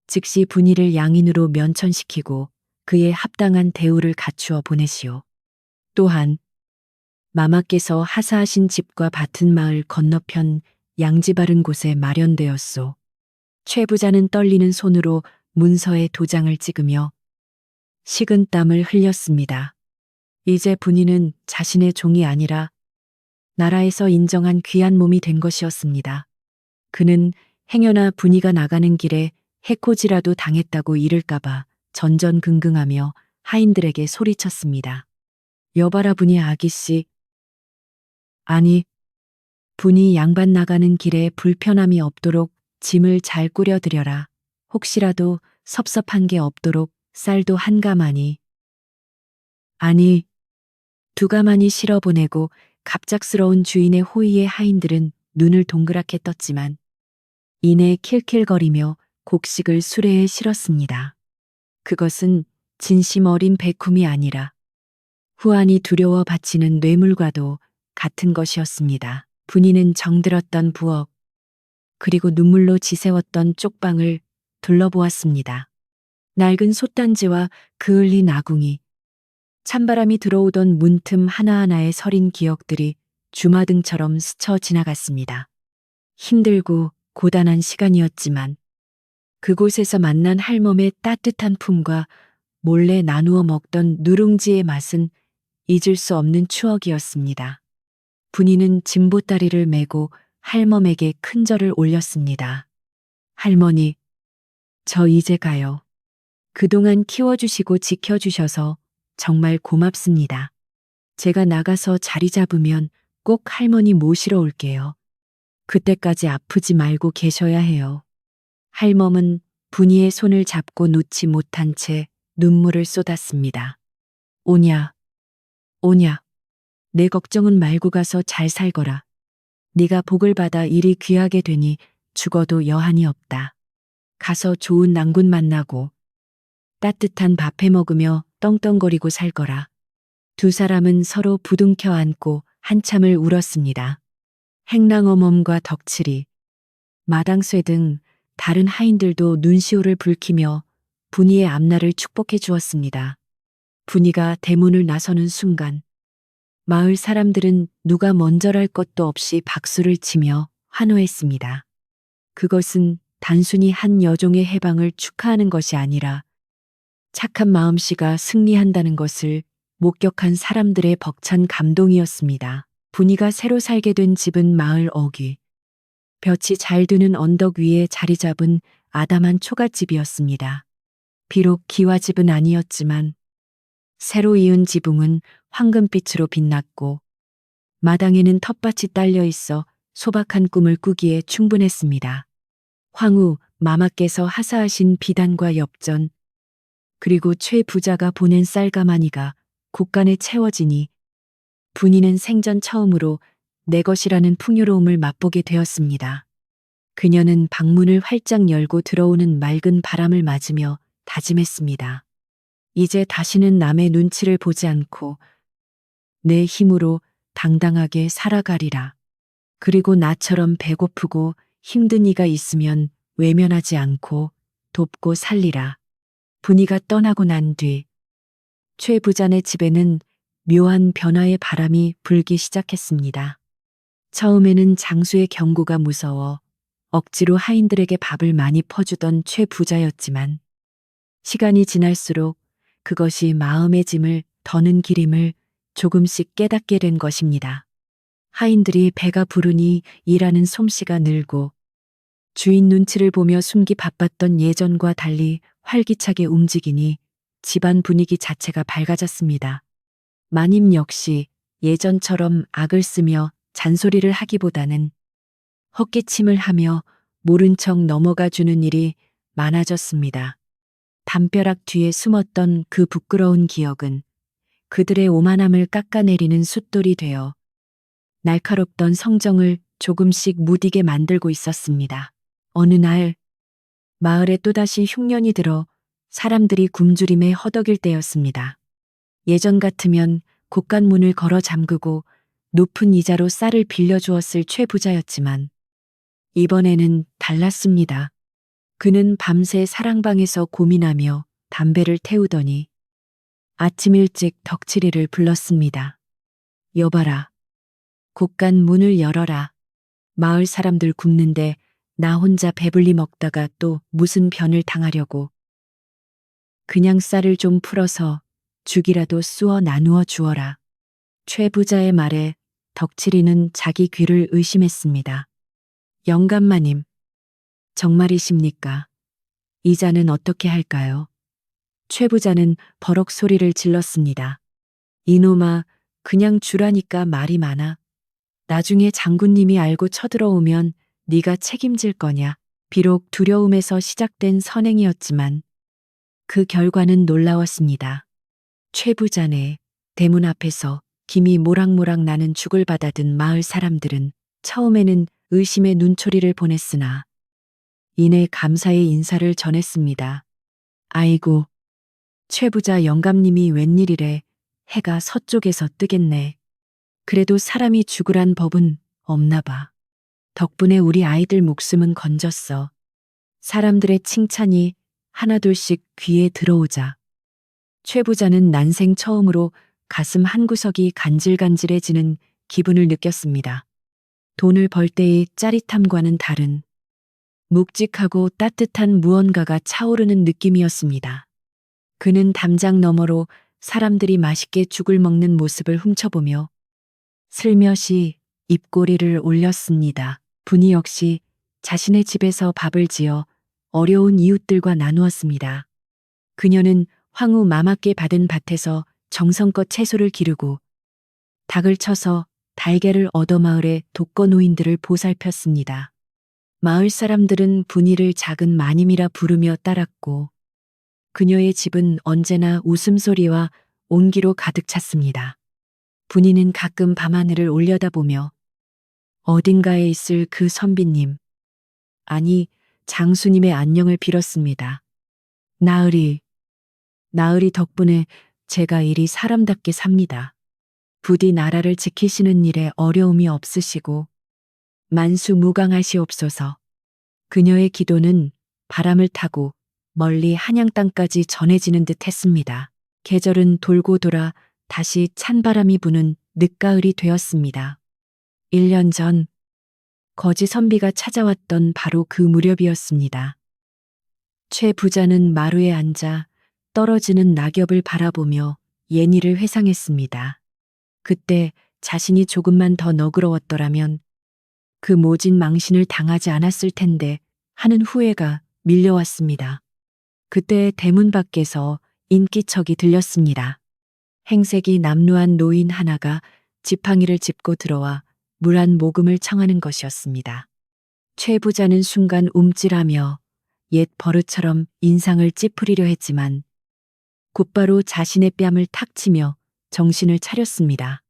즉시 분이를 양인으로 면천시키고 그에 합당한 대우를 갖추어 보내시오. 또한 마마께서 하사하신 집과 밭은 마을 건너편 양지 바른 곳에 마련되었소. 최 부자는 떨리는 손으로 문서에 도장을 찍으며 식은 땀을 흘렸습니다. 이제 분이는 자신의 종이 아니라 나라에서 인정한 귀한 몸이 된 것이었습니다. 그는 행여나 분이가 나가는 길에 해코지라도 당했다고 이를까봐 전전긍긍하며 하인들에게 소리쳤습니다. 여봐라 분이 아기씨. 아니, 분이 양반 나가는 길에 불편함이 없도록 짐을 잘 꾸려드려라. 혹시라도 섭섭한 게 없도록 쌀도 한 가마니. 아니, 두 가마니 실어보내고 갑작스러운 주인의 호의에 하인들은 눈을 동그랗게 떴지만 이내 킬킬거리며 곡식을 수레에 실었습니다. 그것은 진심 어린 배쿰이 아니라 후안이 두려워 바치는 뇌물과도 같은 것이었습니다. 분이는 정들었던 부엌 그리고 눈물로 지새웠던 쪽방을 둘러보았습니다. 낡은 솥단지와 그을린 아궁이, 찬바람이 들어오던 문틈 하나하나에 서린 기억들이 주마등처럼 스쳐 지나갔습니다. 힘들고 고단한 시간이었지만 그곳에서 만난 할멈의 따뜻한 품과 몰래 나누어 먹던 누룽지의 맛은 잊을 수 없는 추억이었습니다. 분이는 진보다리를 메고 할멈에게 큰 절을 올렸습니다. 할머니, 저 이제 가요. 그동안 키워주시고 지켜주셔서 정말 고맙습니다. 제가 나가서 자리 잡으면 꼭 할머니 모시러 올게요. 그때까지 아프지 말고 계셔야 해요. 할멈은 분이의 손을 잡고 놓지 못한 채 눈물을 쏟았습니다. 오냐, 오냐. 내 걱정은 말고 가서 잘 살거라. 네가 복을 받아 일이 귀하게 되니 죽어도 여한이 없다. 가서 좋은 낭군 만나고 따뜻한 밥 해 먹으며 떵떵거리고 살거라. 두 사람은 서로 부둥켜 안고 한참을 울었습니다. 행랑어멈과 덕칠이, 마당쇠 등 다른 하인들도 눈시울을 붉히며 분이의 앞날을 축복해 주었습니다. 분이가 대문을 나서는 순간 마을 사람들은 누가 먼저랄 것도 없이 박수를 치며 환호했습니다. 그것은 단순히 한 여종의 해방을 축하하는 것이 아니라 착한 마음씨가 승리한다는 것을 목격한 사람들의 벅찬 감동이었습니다. 분이가 새로 살게 된 집은 마을 어귀, 볕이 잘 드는 언덕 위에 자리 잡은 아담한 초가집이었습니다. 비록 기와집은 아니었지만 새로 이은 지붕은 황금빛으로 빛났고 마당에는 텃밭이 딸려 있어 소박한 꿈을 꾸기에 충분했습니다. 황후 마마께서 하사하신 비단과 엽전, 그리고 최 부자가 보낸 쌀가마니가 곳간에 채워지니 분이는 생전 처음으로 내 것이라는 풍요로움을 맛보게 되었습니다. 그녀는 방문을 활짝 열고 들어오는 맑은 바람을 맞으며 다짐했습니다. 이제 다시는 남의 눈치를 보지 않고 내 힘으로 당당하게 살아가리라. 그리고 나처럼 배고프고 힘든 이가 있으면 외면하지 않고 돕고 살리라. 분이가 떠나고 난 뒤 최 부자네 집에는 묘한 변화의 바람이 불기 시작했습니다. 처음에는 장수의 경고가 무서워 억지로 하인들에게 밥을 많이 퍼주던 최 부자였지만 시간이 지날수록 그것이 마음의 짐을 더는 길임을 조금씩 깨닫게 된 것입니다. 하인들이 배가 부르니 일하는 솜씨가 늘고 주인 눈치를 보며 숨기 바빴던 예전과 달리 활기차게 움직이니 집안 분위기 자체가 밝아졌습니다. 마님 역시 예전처럼 악을 쓰며 잔소리를 하기보다는 헛기침을 하며 모른 척 넘어가 주는 일이 많아졌습니다. 담벼락 뒤에 숨었던 그 부끄러운 기억은 그들의 오만함을 깎아내리는 숫돌이 되어 날카롭던 성정을 조금씩 무디게 만들고 있었습니다. 어느 날 마을에 또다시 흉년이 들어 사람들이 굶주림에 허덕일 때였습니다. 예전 같으면 곳간문을 걸어 잠그고 높은 이자로 쌀을 빌려주었을 최 부자였지만 이번에는 달랐습니다. 그는 밤새 사랑방에서 고민하며 담배를 태우더니 아침 일찍 덕칠이를 불렀습니다. 여봐라. 곳간 문을 열어라. 마을 사람들 굶는데 나 혼자 배불리 먹다가 또 무슨 변을 당하려고. 그냥 쌀을 좀 풀어서 죽이라도 쑤어 나누어 주어라. 최 부자의 말에 덕칠이는 자기 귀를 의심했습니다. 영감마님, 정말이십니까? 이자는 어떻게 할까요? 최 부자는 버럭 소리를 질렀습니다. 이놈아, 그냥 주라니까 말이 많아. 나중에 장군님이 알고 쳐들어오면 네가 책임질 거냐. 비록 두려움에서 시작된 선행이었지만 그 결과는 놀라웠습니다. 최 부자네 대문 앞에서 김이 모락모락 나는 죽을 받아든 마을 사람들은 처음에는 의심의 눈초리를 보냈으나 이내 감사의 인사를 전했습니다. 아이고, 최 부자 영감님이 웬일이래. 해가 서쪽에서 뜨겠네. 그래도 사람이 죽으란 법은 없나 봐. 덕분에 우리 아이들 목숨은 건졌어. 사람들의 칭찬이 하나둘씩 귀에 들어오자 최 부자는 난생 처음으로 가슴 한구석이 간질간질해지는 기분을 느꼈습니다. 돈을 벌 때의 짜릿함과는 다른 묵직하고 따뜻한 무언가가 차오르는 느낌이었습니다. 그는 담장 너머로 사람들이 맛있게 죽을 먹는 모습을 훔쳐보며 슬며시 입꼬리를 올렸습니다. 분이 역시 자신의 집에서 밥을 지어 어려운 이웃들과 나누었습니다. 그녀는 황후 마마께 받은 밭에서 정성껏 채소를 기르고 닭을 쳐서 달걀을 얻어 마을의 독거노인들을 보살폈습니다. 마을 사람들은 분이를 작은 마님이라 부르며 따랐고 그녀의 집은 언제나 웃음소리와 온기로 가득 찼습니다. 분이는 가끔 밤하늘을 올려다보며 어딘가에 있을 그 선비님, 아니 장수님의 안녕을 빌었습니다. 나으리 덕분에 제가 이리 사람답게 삽니다. 부디 나라를 지키시는 일에 어려움이 없으시고 만수무강하시옵소서. 그녀의 기도는 바람을 타고 멀리 한양 땅까지 전해지는 듯 했습니다. 계절은 돌고 돌아 다시 찬바람이 부는 늦가을이 되었습니다. 1년 전 거지 선비가 찾아왔던 바로 그 무렵이었습니다. 최 부자는 마루에 앉아 떨어지는 낙엽을 바라보며 예니를 회상했습니다. 그때 자신이 조금만 더 너그러웠더라면 그 모진 망신을 당하지 않았을 텐데 하는 후회가 밀려왔습니다. 그때 대문 밖에서 인기척이 들렸습니다. 행색이 남루한 노인 하나가 지팡이를 짚고 들어와 물 한 모금을 청하는 것이었습니다. 최 부자는 순간 움찔하며 옛 버릇처럼 인상을 찌푸리려 했지만 곧바로 자신의 뺨을 탁 치며 정신을 차렸습니다.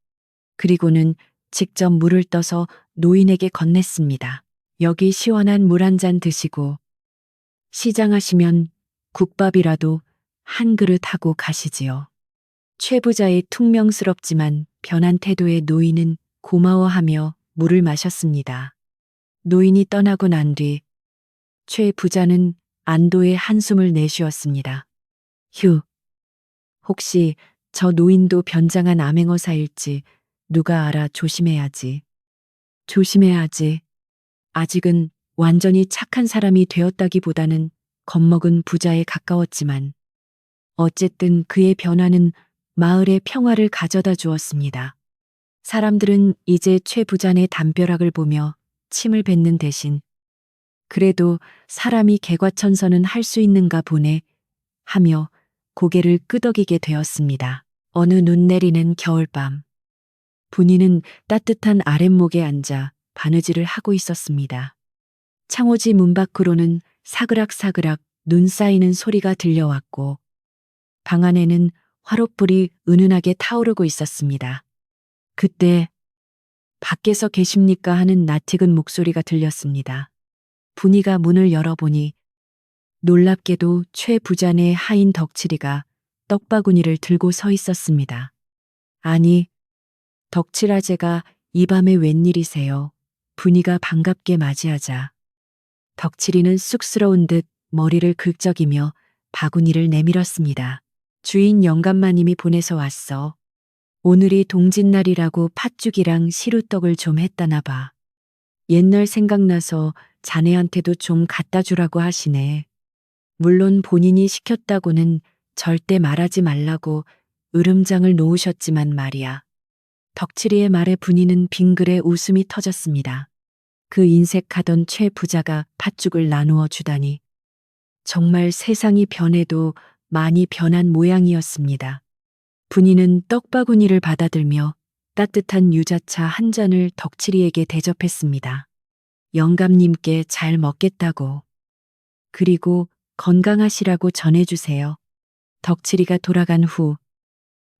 그리고는 직접 물을 떠서 노인에게 건넸습니다. 여기 시원한 물 한 잔 드시고 시장하시면 국밥이라도 한 그릇 하고 가시지요. 최 부자의 퉁명스럽지만 변한 태도의 노인은 고마워하며 물을 마셨습니다. 노인이 떠나고 난 뒤 최 부자는 안도의 한숨을 내쉬었습니다. 휴, 혹시 저 노인도 변장한 암행어사일지 누가 알아. 조심해야지. 조심해야지. 아직은 완전히 착한 사람이 되었다기보다는 겁먹은 부자에 가까웠지만 어쨌든 그의 변화는 마을의 평화를 가져다 주었습니다. 사람들은 이제 최 부자의 담벼락을 보며 침을 뱉는 대신 그래도 사람이 개과천선은 할 수 있는가 보네 하며 고개를 끄덕이게 되었습니다. 어느 눈 내리는 겨울밤. 분이는 따뜻한 아랫목에 앉아 바느질을 하고 있었습니다. 창호지 문 밖으로는 사그락사그락 눈 쌓이는 소리가 들려왔고 방 안에는 화롯불이 은은하게 타오르고 있었습니다. 그때 밖에서 계십니까 하는 낯익은 목소리가 들렸습니다. 분이가 문을 열어보니 놀랍게도 최 부자네 하인 덕칠이가 떡바구니를 들고 서 있었습니다. 아니, 덕칠아제가 이 밤에 웬일이세요? 분이가 반갑게 맞이하자 덕칠이는 쑥스러운 듯 머리를 긁적이며 바구니를 내밀었습니다. 주인 영감마님이 보내서 왔어. 오늘이 동짓날이라고 팥죽이랑 시루떡을 좀 했다나 봐. 옛날 생각나서 자네한테도 좀 갖다 주라고 하시네. 물론 본인이 시켰다고는 절대 말하지 말라고 으름장을 놓으셨지만 말이야. 덕칠이의 말에 분이는 빙글에 웃음이 터졌습니다. 그 인색하던 최 부자가 팥죽을 나누어 주다니. 정말 세상이 변해도 많이 변한 모양이었습니다. 분이는 떡바구니를 받아들며 따뜻한 유자차 한 잔을 덕칠이에게 대접했습니다. 영감님께 잘 먹겠다고. 그리고 건강하시라고 전해주세요. 덕칠이가 돌아간 후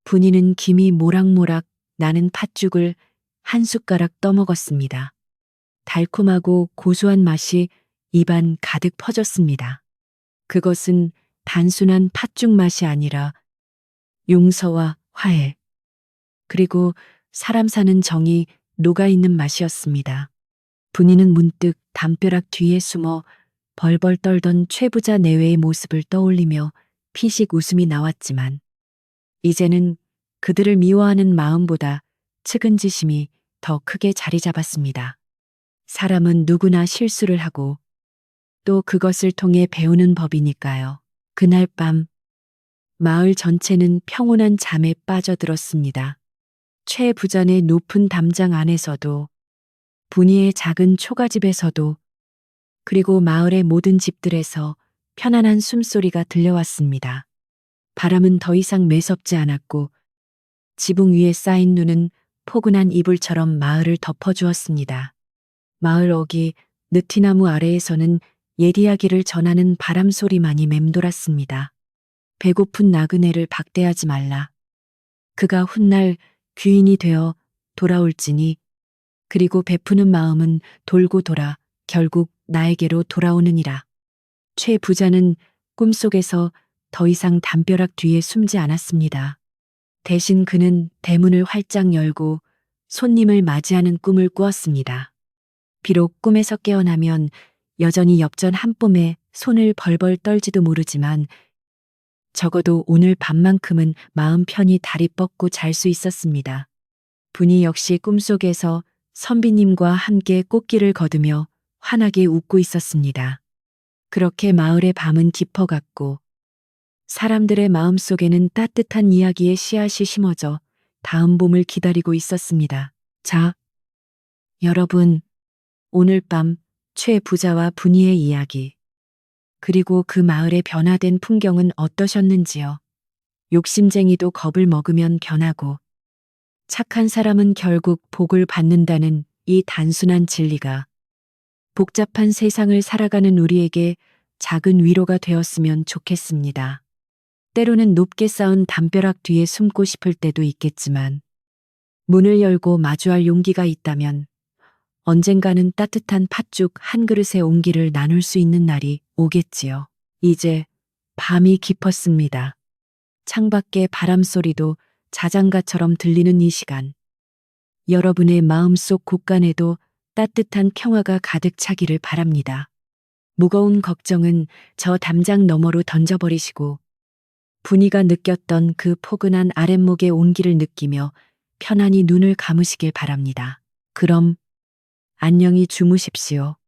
분이는 김이 모락모락 나는 팥죽을 한 숟가락 떠먹었습니다. 달콤하고 고소한 맛이 입안 가득 퍼졌습니다. 그것은 단순한 팥죽 맛이 아니라 용서와 화해, 그리고 사람 사는 정이 녹아있는 맛이었습니다. 분이는 문득 담벼락 뒤에 숨어 벌벌 떨던 최부자 내외의 모습을 떠올리며 피식 웃음이 나왔지만 이제는 그들을 미워하는 마음보다 측은지심이 더 크게 자리 잡았습니다. 사람은 누구나 실수를 하고 또 그것을 통해 배우는 법이니까요. 그날 밤 마을 전체는 평온한 잠에 빠져들었습니다. 최 부자의 높은 담장 안에서도 분이의 작은 초가집에서도 그리고 마을의 모든 집들에서 편안한 숨소리가 들려왔습니다. 바람은 더 이상 매섭지 않았고 지붕 위에 쌓인 눈은 포근한 이불처럼 마을을 덮어주었습니다. 마을 어귀 느티나무 아래에서는 옛 이야기를 전하는 바람 소리만이 맴돌았습니다. 배고픈 나그네를 박대하지 말라. 그가 훗날 귀인이 되어 돌아올지니 그리고 베푸는 마음은 돌고 돌아 결국 나에게로 돌아오느니라. 최 부자는 꿈속에서 더 이상 담벼락 뒤에 숨지 않았습니다. 대신 그는 대문을 활짝 열고 손님을 맞이하는 꿈을 꾸었습니다. 비록 꿈에서 깨어나면 여전히 엽전 한 뽐에 손을 벌벌 떨지도 모르지만 적어도 오늘 밤만큼은 마음 편히 다리 뻗고 잘 수 있었습니다. 분이 역시 꿈속에서 선비님과 함께 꽃길을 걷으며 환하게 웃고 있었습니다. 그렇게 마을의 밤은 깊어갔고 사람들의 마음속에는 따뜻한 이야기의 씨앗이 심어져 다음 봄을 기다리고 있었습니다. 자, 여러분, 오늘 밤 최 부자와 분이의 이야기, 그리고 그 마을의 변화된 풍경은 어떠셨는지요? 욕심쟁이도 겁을 먹으면 변하고 착한 사람은 결국 복을 받는다는 이 단순한 진리가 복잡한 세상을 살아가는 우리에게 작은 위로가 되었으면 좋겠습니다. 때로는 높게 쌓은 담벼락 뒤에 숨고 싶을 때도 있겠지만 문을 열고 마주할 용기가 있다면 언젠가는 따뜻한 팥죽 한 그릇의 온기를 나눌 수 있는 날이 오겠지요. 이제 밤이 깊었습니다. 창밖의 바람 소리도 자장가처럼 들리는 이 시간. 여러분의 마음속 곳간에도 따뜻한 평화가 가득 차기를 바랍니다. 무거운 걱정은 저 담장 너머로 던져버리시고 분이가 느꼈던 그 포근한 아랫목의 온기를 느끼며 편안히 눈을 감으시길 바랍니다. 그럼 안녕히 주무십시오.